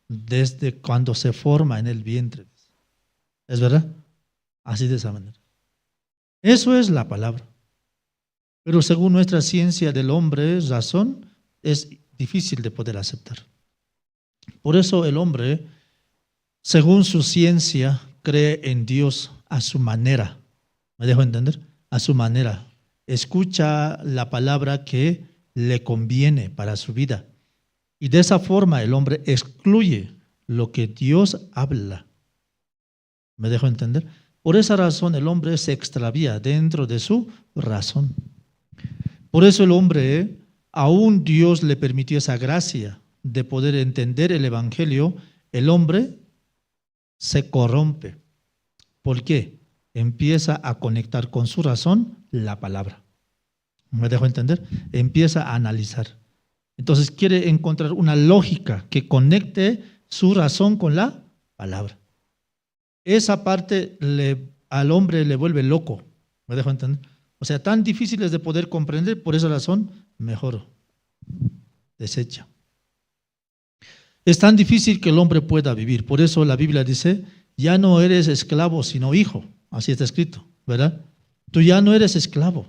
Desde cuando se forma en el vientre. ¿Es verdad? Así de esa manera. Eso es la palabra. Pero según nuestra ciencia del hombre, razón, es difícil de poder aceptar. Por eso el hombre, según su ciencia, cree en Dios a su manera. ¿Me dejo entender? A su manera. Escucha la palabra que le conviene para su vida. Y de esa forma el hombre excluye lo que Dios habla. ¿Me dejo entender? Por esa razón el hombre se extravía dentro de su razón. Por eso el hombre, aún Dios le permitió esa gracia de poder entender el Evangelio, el hombre se corrompe. ¿Por qué? Empieza a conectar con su razón la palabra. ¿Me dejo entender? Empieza a analizar. Entonces quiere encontrar una lógica que conecte su razón con la palabra. Esa parte al hombre le vuelve loco. ¿Me dejo entender? O sea, tan difíciles de poder comprender, por esa razón, mejor desecha. Es tan difícil que el hombre pueda vivir. Por eso la Biblia dice, ya no eres esclavo, sino hijo. Así está escrito, ¿verdad? Tú ya no eres esclavo.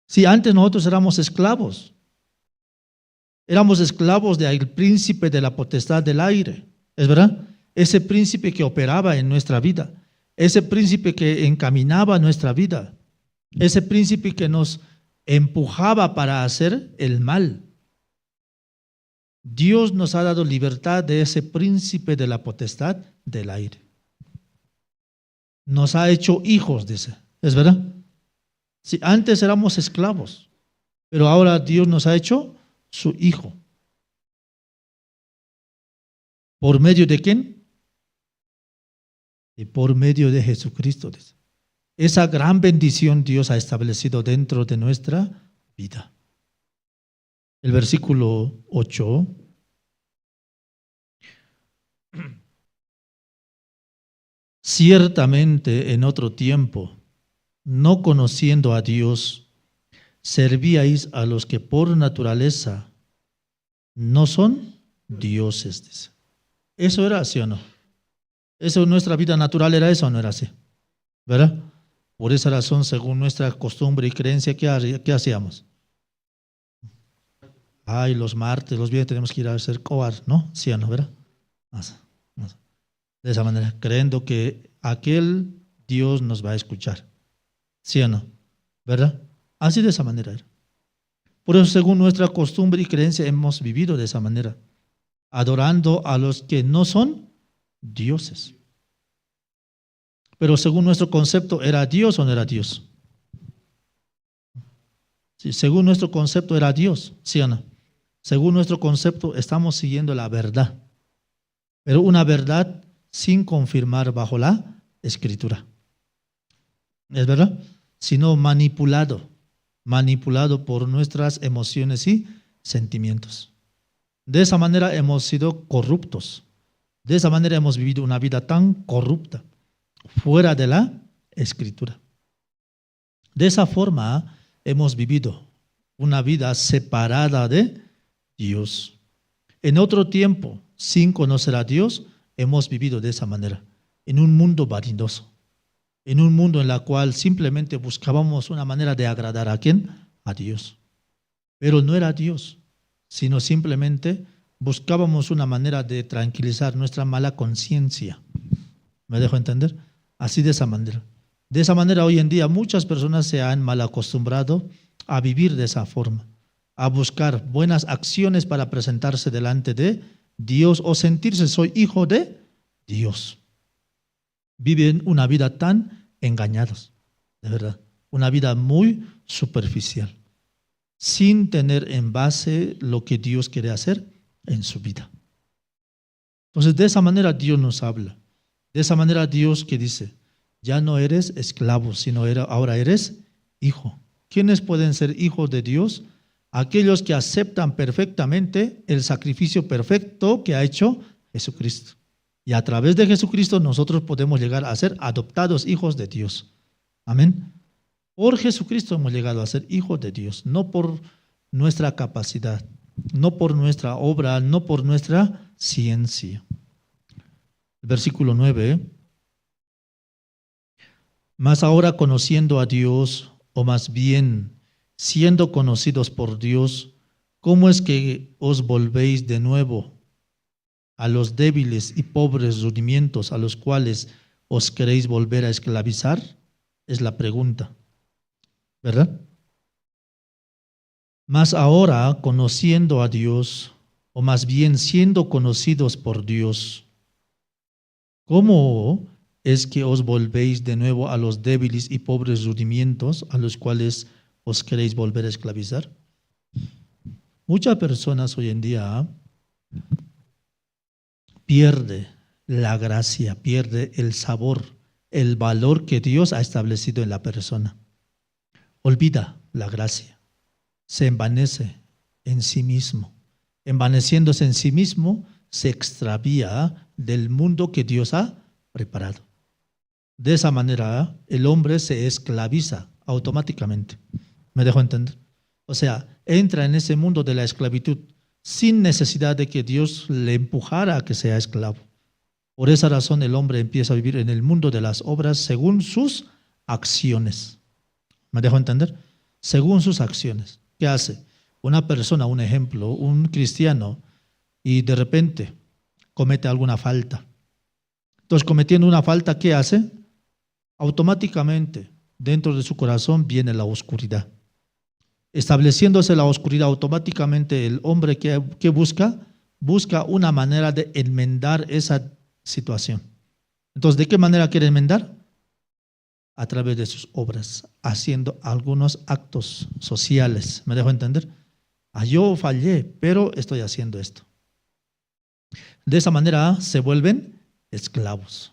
Si antes nosotros éramos esclavos. Éramos esclavos del príncipe de la potestad del aire. ¿Es verdad? Ese príncipe que operaba en nuestra vida. Ese príncipe que encaminaba nuestra vida. Ese príncipe que nos empujaba para hacer el mal. Dios nos ha dado libertad de ese príncipe de la potestad del aire. Nos ha hecho hijos, dice. ¿Es verdad? Si antes éramos esclavos, pero ahora Dios nos ha hecho su hijo. ¿Por medio de quién? Y por medio de Jesucristo, dice. Esa gran bendición Dios ha establecido dentro de nuestra vida. El versículo 8. Ciertamente en otro tiempo, no conociendo a Dios, servíais a los que por naturaleza no son dioses, dice. ¿Eso era así o no? ¿Eso en nuestra vida natural era eso o no era así? ¿Verdad? Por esa razón, según nuestra costumbre y creencia, ¿qué hacíamos? Ay, los martes, los viernes tenemos que ir a hacer coar, ¿no? Sí o no, ¿verdad? De esa manera, creyendo que aquel Dios nos va a escuchar. ¿Sí o no? ¿Verdad? Así de esa manera era. Por eso, según nuestra costumbre y creencia, hemos vivido de esa manera, adorando a los que no son dioses. Pero según nuestro concepto, ¿era Dios o no era Dios? Sí, según nuestro concepto, ¿era Dios? ¿Sí o no? Según nuestro concepto, estamos siguiendo la verdad, pero una verdad sin confirmar bajo la Escritura. ¿Es verdad? Sino manipulado por nuestras emociones y sentimientos. De esa manera hemos sido corruptos. De esa manera hemos vivido una vida tan corrupta, fuera de la Escritura. De esa forma hemos vivido una vida separada de Dios. En otro tiempo, sin conocer a Dios, hemos vivido de esa manera, en un mundo vanidoso, en un mundo en el cual simplemente buscábamos una manera de agradar a ¿quién? A Dios. Pero no era Dios, sino simplemente buscábamos una manera de tranquilizar nuestra mala conciencia. ¿Me dejo entender? Así de esa manera. De esa manera hoy en día muchas personas se han mal acostumbrado a vivir de esa forma, a buscar buenas acciones para presentarse delante de Dios o sentirse soy hijo de Dios. Viven una vida tan engañados, de verdad, una vida muy superficial, sin tener en base lo que Dios quiere hacer en su vida. Entonces, de esa manera Dios nos habla. De esa manera Dios que dice, ya no eres esclavo, sino ahora eres hijo. ¿Quiénes pueden ser hijos de Dios? Aquellos que aceptan perfectamente el sacrificio perfecto que ha hecho Jesucristo. Y a través de Jesucristo nosotros podemos llegar a ser adoptados hijos de Dios. Amén. Por Jesucristo hemos llegado a ser hijos de Dios, no por nuestra capacidad, no por nuestra obra, no por nuestra ciencia. El versículo 9. Mas ahora conociendo a Dios, o más bien siendo conocidos por Dios, ¿cómo es que os volvéis de nuevo a los débiles y pobres rudimientos a los cuales os queréis volver a esclavizar? Es la pregunta, ¿verdad? Mas ahora conociendo a Dios, o más bien siendo conocidos por Dios, ¿cómo es que os volvéis de nuevo a los débiles y pobres rudimientos a los cuales os queréis volver a esclavizar? Muchas personas hoy en día pierde la gracia, pierde el sabor, el valor que Dios ha establecido en la persona. Olvida la gracia, se envanece en sí mismo. Envaneciéndose en sí mismo, se extravía del mundo que Dios ha preparado. De esa manera, el hombre se esclaviza automáticamente. ¿Me dejo entender? O sea, entra en ese mundo de la esclavitud sin necesidad de que Dios le empujara a que sea esclavo. Por esa razón el hombre empieza a vivir en el mundo de las obras según sus acciones. ¿Me dejo entender? Según sus acciones. ¿Qué hace? Una persona, un ejemplo, un cristiano, y de repente comete alguna falta. Entonces, cometiendo una falta, ¿qué hace? Automáticamente, dentro de su corazón viene la oscuridad. Estableciéndose la oscuridad, automáticamente el hombre que busca una manera de enmendar esa situación. Entonces, ¿de qué manera quiere enmendar? A través de sus obras, haciendo algunos actos sociales. ¿Me dejo entender? Yo fallé, pero estoy haciendo esto. De esa manera se vuelven esclavos.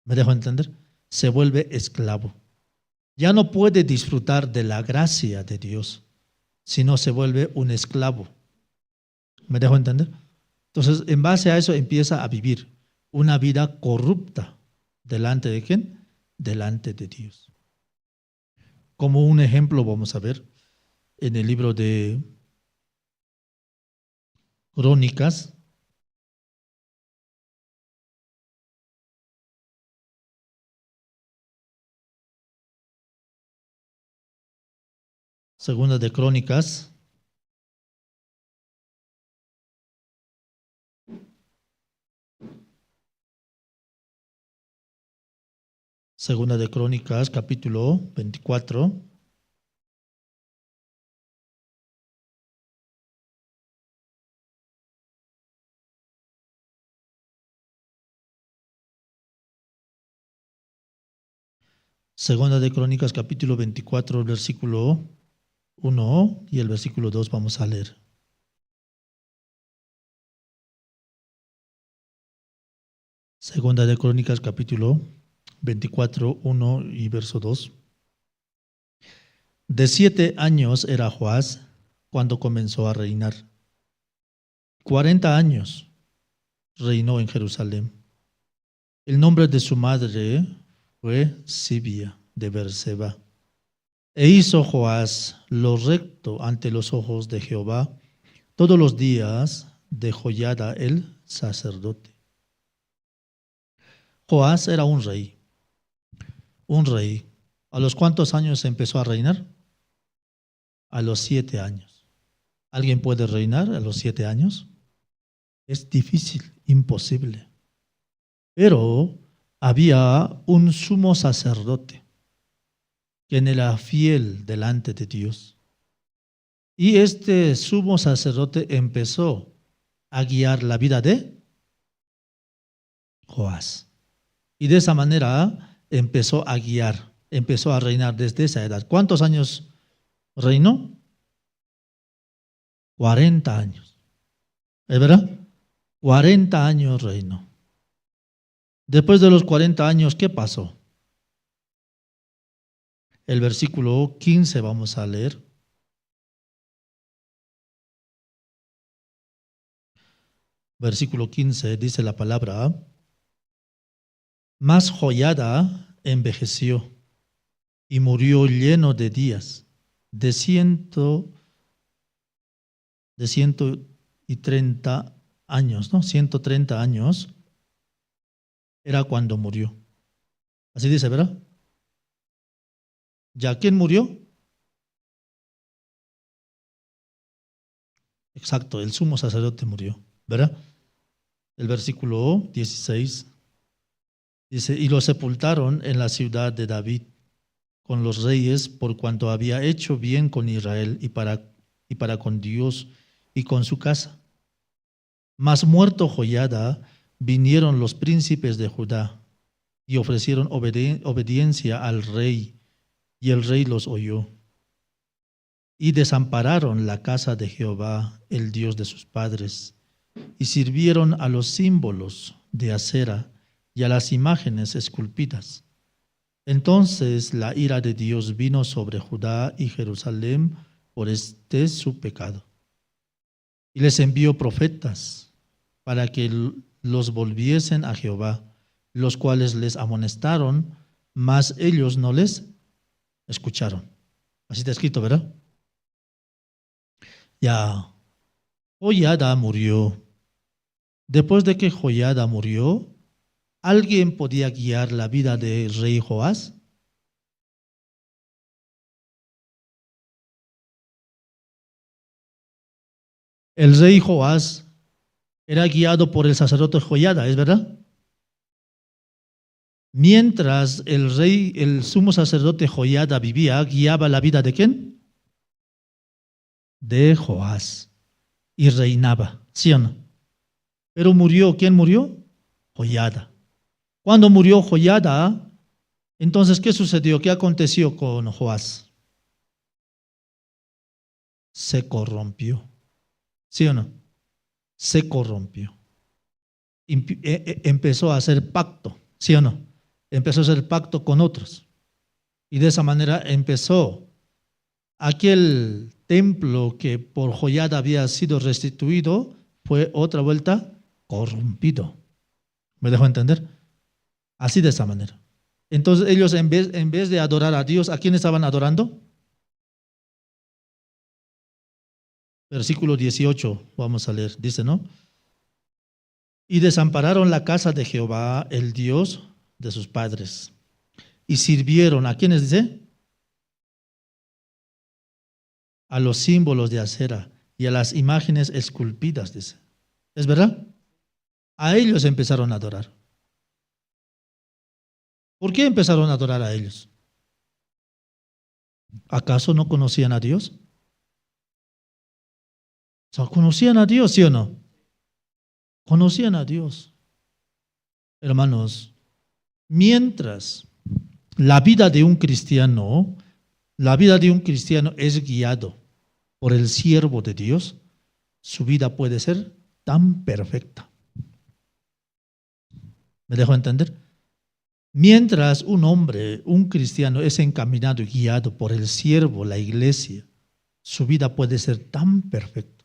¿Me dejo entender? Se vuelve esclavo. Ya no puede disfrutar de la gracia de Dios, sino se vuelve un esclavo. ¿Me dejo entender? Entonces, en base a eso empieza a vivir una vida corrupta. ¿Delante de quién? Delante de Dios. Como un ejemplo vamos a ver en el libro de Crónicas, Segunda de Crónicas, Segunda de Crónicas, capítulo 24. Segunda de Crónicas, capítulo 24, versículo 1 y el versículo 2 vamos a leer. Segunda de Crónicas, capítulo 24, 1 y verso 2. De 7 años era Joás cuando comenzó a reinar. 40 años reinó en Jerusalén. El nombre de su madre fue Sibia de Berseba. E hizo Joás lo recto ante los ojos de Jehová todos los días de Joiada el sacerdote. Joás era un rey. Un rey. ¿A los cuántos años empezó a reinar? A los 7 años. ¿Alguien puede reinar a los 7 años? Es difícil, imposible. Pero había un sumo sacerdote quien era fiel delante de Dios. Y este sumo sacerdote empezó a guiar la vida de Joás. Y de esa manera empezó a guiar, empezó a reinar desde esa edad. ¿Cuántos años reinó? 40 años. ¿Es verdad? 40 años reinó. Después de los 40 años, ¿qué pasó? El versículo 15 vamos a leer. Versículo 15 dice la palabra: Mas Joiada envejeció y murió lleno de días, de 130 años, ¿no? 130 años era cuando murió. Así dice, ¿verdad? ¿Ya quién murió? Exacto, el sumo sacerdote murió, ¿verdad? El versículo 16 dice: Y lo sepultaron en la ciudad de David con los reyes, por cuanto había hecho bien con Israel y para con Dios y con su casa. Mas muerto Joiada, vinieron los príncipes de Judá y ofrecieron obediencia al rey, y el rey los oyó. Y desampararon la casa de Jehová, el Dios de sus padres, y sirvieron a los símbolos de acera y a las imágenes esculpidas. Entonces la ira de Dios vino sobre Judá y Jerusalén por este su pecado. Y les envió profetas para que los volviesen a Jehová, los cuales les amonestaron, mas ellos no les escucharon. Así está escrito, ¿verdad? Ya, Joiada murió. Después de que Joiada murió, ¿alguien podía guiar la vida del rey Joás? El rey Joás era guiado por el sacerdote Joiada, ¿es verdad? Mientras el rey, el sumo sacerdote Joiada vivía, guiaba la vida ¿de quién? De Joás. Y reinaba, ¿sí o no? Pero murió, ¿quién murió? Joiada. Cuando murió Joiada, entonces, ¿qué sucedió? ¿Qué aconteció con Joás? Se corrompió, ¿sí o no? Se corrompió. Empezó a hacer pacto, ¿sí o no? Empezó a hacer pacto con otros. Y de esa manera empezó aquel templo que por Joiada había sido restituido, fue otra vuelta corrompido. ¿Me dejo entender? Así de esa manera. Entonces ellos en vez de adorar a Dios, ¿a quién estaban adorando? Versículo 18, vamos a leer, dice, ¿no? Y desampararon la casa de Jehová, el Dios de sus padres, y sirvieron, ¿a quiénes dice? A los símbolos de acera y a las imágenes esculpidas, dice. ¿Es verdad? A ellos empezaron a adorar. ¿Por qué empezaron a adorar a ellos? ¿Acaso no conocían a Dios? O sea, ¿conocían a Dios, sí o no? Conocían a Dios. Hermanos, mientras la vida de un cristiano es guiado por el siervo de Dios, su vida puede ser tan perfecta. ¿Me dejo entender? Mientras un hombre, un cristiano, es encaminado y guiado por el siervo, la iglesia, su vida puede ser tan perfecta.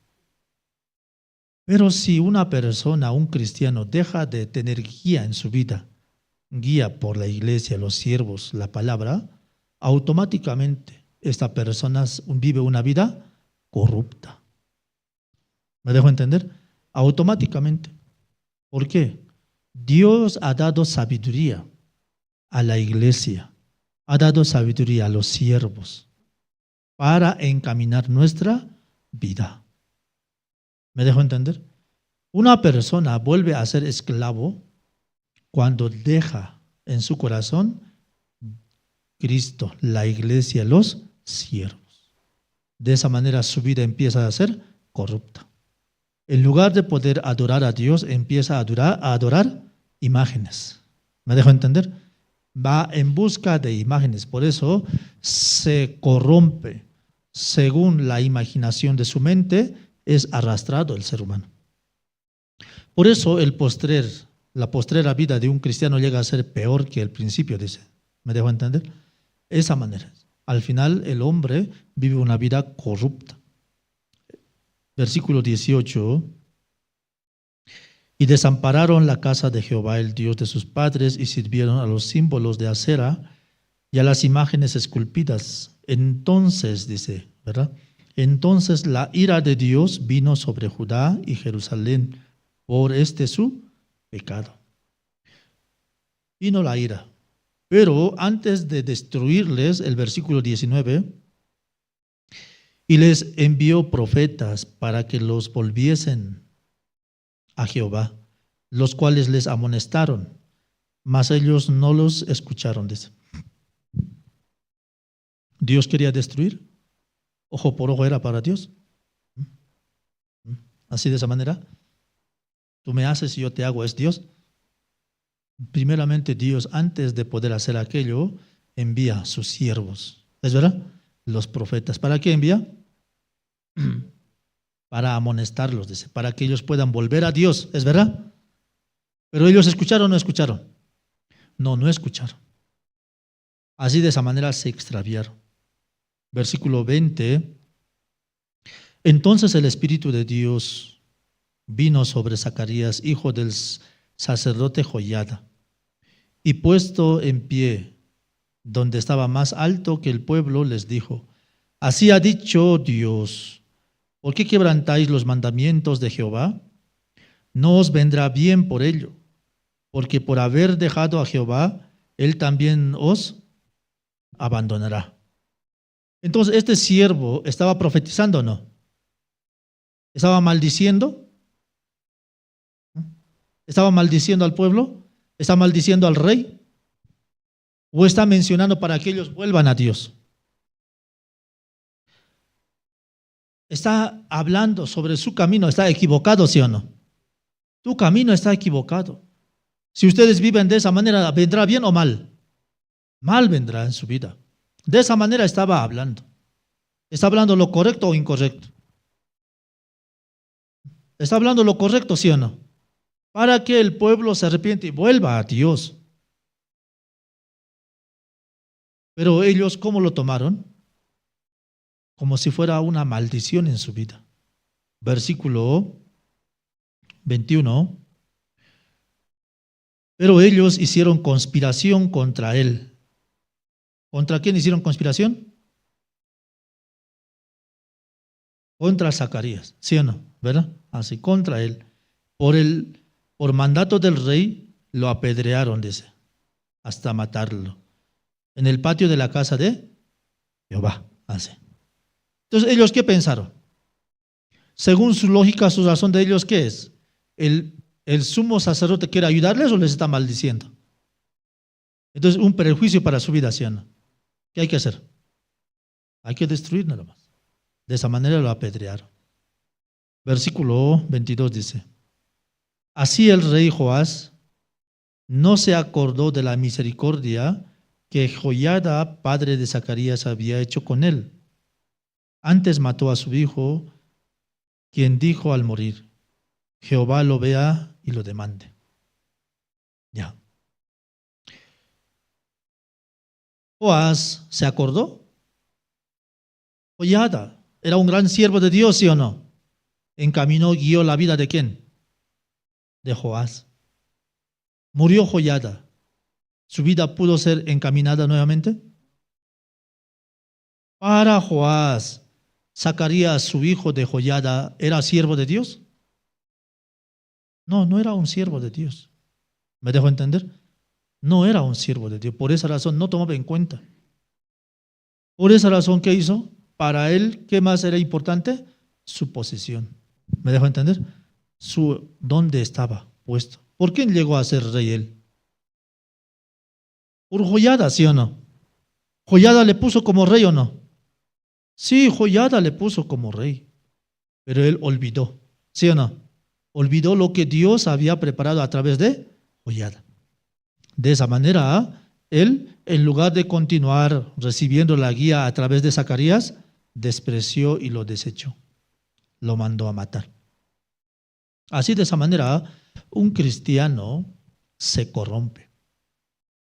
Pero si una persona, un cristiano, deja de tener guía en su vida, guía por la iglesia, los siervos, la palabra, automáticamente esta persona vive una vida corrupta. ¿Me dejo entender? Automáticamente. ¿Por qué? Dios ha dado sabiduría a la iglesia, ha dado sabiduría a los siervos para encaminar nuestra vida. ¿Me dejo entender? Una persona vuelve a ser esclavo cuando deja en su corazón Cristo, la iglesia, los siervos. De esa manera su vida empieza a ser corrupta. En lugar de poder adorar a Dios, empieza a adorar imágenes. ¿Me dejo entender? Va en busca de imágenes. Por eso se corrompe según la imaginación de su mente. Es arrastrado el ser humano. Por eso la postrera vida de un cristiano llega a ser peor que el principio, dice. ¿Me dejo entender? Esa manera. Al final el hombre vive una vida corrupta. Versículo 18. Y desampararon la casa de Jehová, el Dios de sus padres, y sirvieron a los símbolos de acera y a las imágenes esculpidas. Entonces, dice, ¿verdad? Entonces la ira de Dios vino sobre Judá y Jerusalén por su pecado. Vino la ira. Pero antes de destruirles, el versículo 19, y les envió profetas para que los volviesen a Jehová, los cuales les amonestaron, mas ellos no los escucharon. Dice. Dios quería destruir. Ojo por ojo era para Dios. Así de esa manera. Tú me haces y yo te hago, es Dios. Primeramente Dios, antes de poder hacer aquello, envía a sus siervos. ¿Es verdad? Los profetas. ¿Para qué envía? Para amonestarlos, dice, para que ellos puedan volver a Dios. ¿Es verdad? Pero ellos escucharon o no escucharon. No escucharon. Así de esa manera se extraviaron. Versículo 20. Entonces el Espíritu de Dios vino sobre Zacarías, hijo del sacerdote Joiada, y puesto en pie, donde estaba más alto que el pueblo, les dijo: así ha dicho Dios, ¿por qué quebrantáis los mandamientos de Jehová? No os vendrá bien por ello, porque por haber dejado a Jehová, él también os abandonará. Entonces, ¿este siervo estaba profetizando o no? ¿Estaba maldiciendo? ¿Estaba maldiciendo al pueblo? ¿Está maldiciendo al rey? ¿O está mencionando para que ellos vuelvan a Dios? Está hablando sobre su camino. ¿Está equivocado, sí o no? Tu camino está equivocado. Si ustedes viven de esa manera, ¿vendrá bien o mal? Mal vendrá en su vida. De esa manera estaba hablando. ¿Está hablando lo correcto o incorrecto? ¿Está hablando lo correcto, sí o no? Para que el pueblo se arrepiente y vuelva a Dios. Pero ellos, ¿cómo lo tomaron? Como si fuera una maldición en su vida. Versículo 21. Pero ellos hicieron conspiración contra él. ¿Contra quién hicieron conspiración? Contra Zacarías, ¿sí o no? ¿Verdad? Así, contra él. Por mandato del rey lo apedrearon, dice, hasta matarlo. En el patio de la casa de Jehová. Así. Entonces, ¿ellos qué pensaron? Según su lógica, su razón de ellos, ¿qué es? ¿El sumo sacerdote quiere ayudarles o les está maldiciendo? Entonces, un perjuicio para su vida, ¿sí o no? ¿Qué hay que hacer? Hay que destruir nada más. De esa manera lo apedrearon. Versículo 22 dice: Así el rey Joás no se acordó de la misericordia que Joiada, padre de Zacarías, había hecho con él. Antes mató a su hijo, quien dijo al morir: Jehová lo vea y lo demande. Ya. Joás se acordó. Joiada era un gran siervo de Dios, ¿sí o no? Encaminó, guió la vida ¿de quién? De Joás. Murió Joiada. ¿Su vida pudo ser encaminada nuevamente? Para Joás, Zacarías, su hijo de Joiada, ¿era siervo de Dios? No, no era un siervo de Dios. ¿Me dejo entender? No era un siervo de Dios. Por esa razón no tomaba en cuenta. Por esa razón, ¿qué hizo? Para él, ¿qué más era importante? Su posición. ¿Me dejo entender? ¿Dónde estaba puesto? ¿Por quién llegó a ser rey él? ¿Por Joiada, sí o no? ¿Joiada le puso como rey o no? Sí, Joiada le puso como rey. Pero él olvidó, ¿sí o no? Olvidó lo que Dios había preparado a través de Joiada. De esa manera, él, en lugar de continuar recibiendo la guía a través de Zacarías, despreció y lo desechó. Lo mandó a matar. Así, de esa manera, un cristiano se corrompe.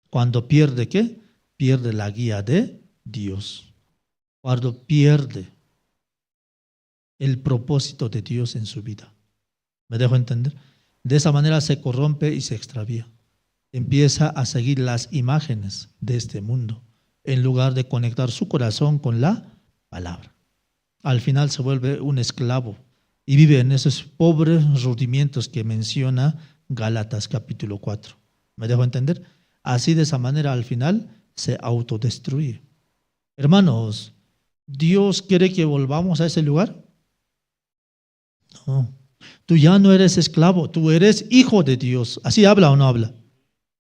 Cuando pierde, ¿qué? Pierde la guía de Dios. Cuando pierde el propósito de Dios en su vida. ¿Me dejo entender? De esa manera se corrompe y se extravía. Empieza a seguir las imágenes de este mundo, en lugar de conectar su corazón con la palabra. Al final se vuelve un esclavo y vive en esos pobres rudimientos que menciona Gálatas capítulo 4. ¿Me dejo entender? Así, de esa manera, al final se autodestruye. Hermanos, ¿Dios quiere que volvamos a ese lugar? No. Tú ya no eres esclavo, tú eres hijo de Dios. ¿Así habla o no habla?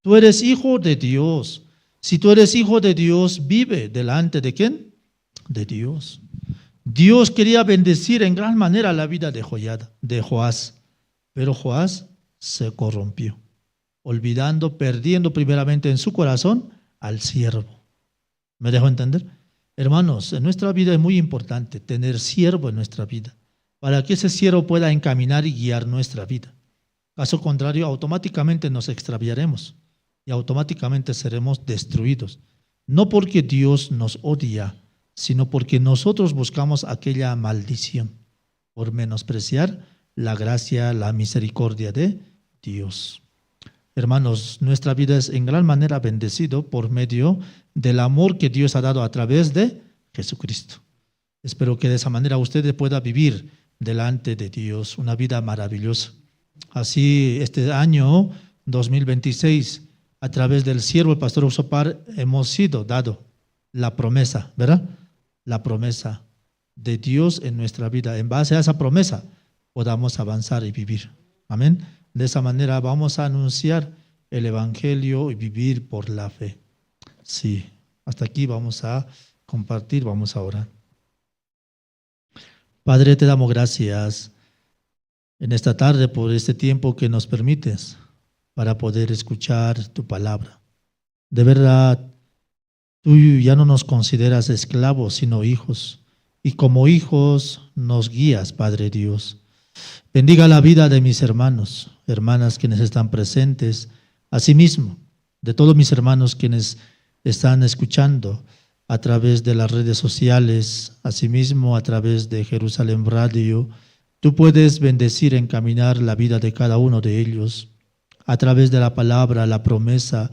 Tú eres hijo de Dios. Si tú eres hijo de Dios, vive delante ¿de quién? De Dios. Dios quería bendecir en gran manera la vida de Joás, pero Joás se corrompió, olvidando, perdiendo primeramente en su corazón al siervo. ¿Me dejo entender? Hermanos, en nuestra vida es muy importante tener siervo en nuestra vida, para que ese siervo pueda encaminar y guiar nuestra vida. Caso contrario, automáticamente nos extraviaremos y automáticamente seremos destruidos. No porque Dios nos odia, sino porque nosotros buscamos aquella maldición por menospreciar la gracia, la misericordia de Dios. Hermanos, nuestra vida es en gran manera bendecido por medio del amor que Dios ha dado a través de Jesucristo. Espero que de esa manera usted pueda vivir delante de Dios una vida maravillosa. Así, este año 2026, a través del siervo el pastor Oxopar, hemos sido dado la promesa, ¿verdad? La promesa de Dios en nuestra vida. En base a esa promesa podamos avanzar y vivir. Amén. De esa manera vamos a anunciar el evangelio y vivir por la fe. Sí, hasta aquí vamos a compartir, vamos a orar. Padre, te damos gracias en esta tarde por este tiempo que nos permites para poder escuchar tu palabra. De verdad, tú ya no nos consideras esclavos, sino hijos. Y como hijos nos guías, Padre Dios. Bendiga la vida de mis hermanos, hermanas quienes están presentes, asimismo, de todos mis hermanos quienes están escuchando a través de las redes sociales, asimismo a través de Jerusalén Radio. Tú puedes bendecir, encaminar la vida de cada uno de ellos a través de la palabra, la promesa,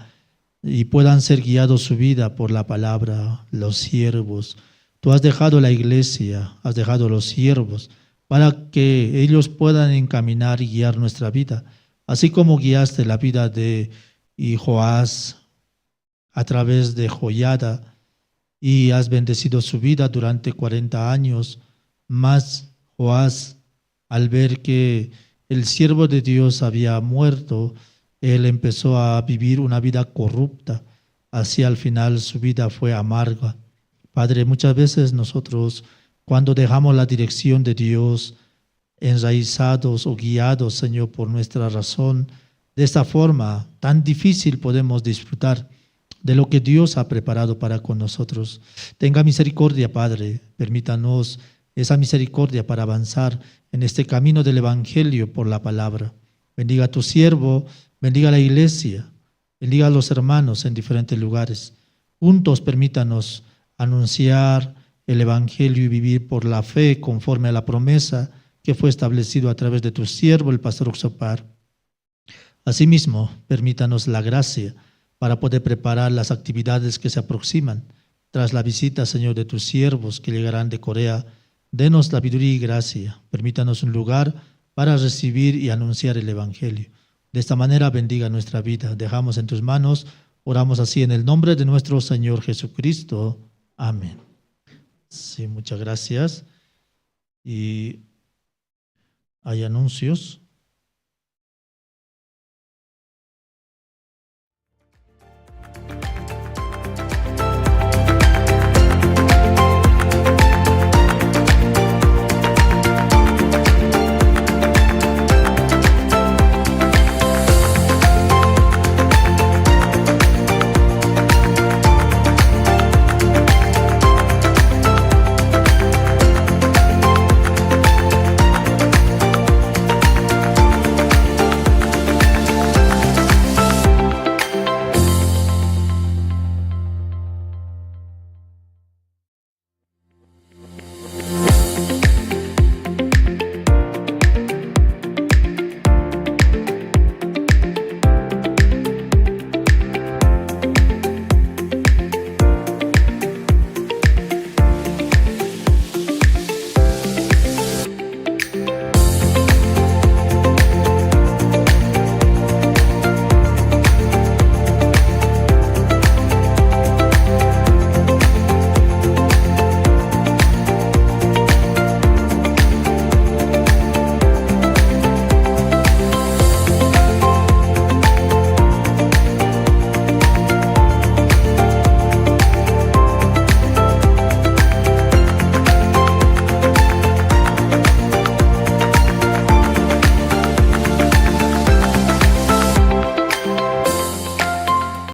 y puedan ser guiados su vida por la palabra, los siervos. Tú has dejado la iglesia, has dejado los siervos para que ellos puedan encaminar y guiar nuestra vida, así como guiaste la vida de Joás a través de Joiada y has bendecido su vida durante 40 años. Más Joás, al ver que el siervo de Dios había muerto, él empezó a vivir una vida corrupta así al final su vida fue amarga. Padre, muchas veces nosotros, cuando dejamos la dirección de Dios, enraizados o guiados, Señor, por nuestra razón, de esta forma tan difícil podemos disfrutar de lo que Dios ha preparado para con nosotros. Tenga misericordia, Padre, permítanos esa misericordia para avanzar en este camino del Evangelio por la palabra. Bendiga a tu siervo, bendiga a la iglesia, bendiga a los hermanos en diferentes lugares. Juntos permítanos anunciar el Evangelio y vivir por la fe conforme a la promesa que fue establecido a través de tu siervo, el pastor Oxopar. Asimismo, permítanos la gracia para poder preparar las actividades que se aproximan. Tras la visita, Señor, de tus siervos que llegarán de Corea, denos sabiduría y gracia. Permítanos un lugar para recibir y anunciar el Evangelio. De esta manera bendiga nuestra vida. Dejamos en tus manos, oramos así en el nombre de nuestro Señor Jesucristo. Amén. Sí, muchas gracias. Y hay anuncios.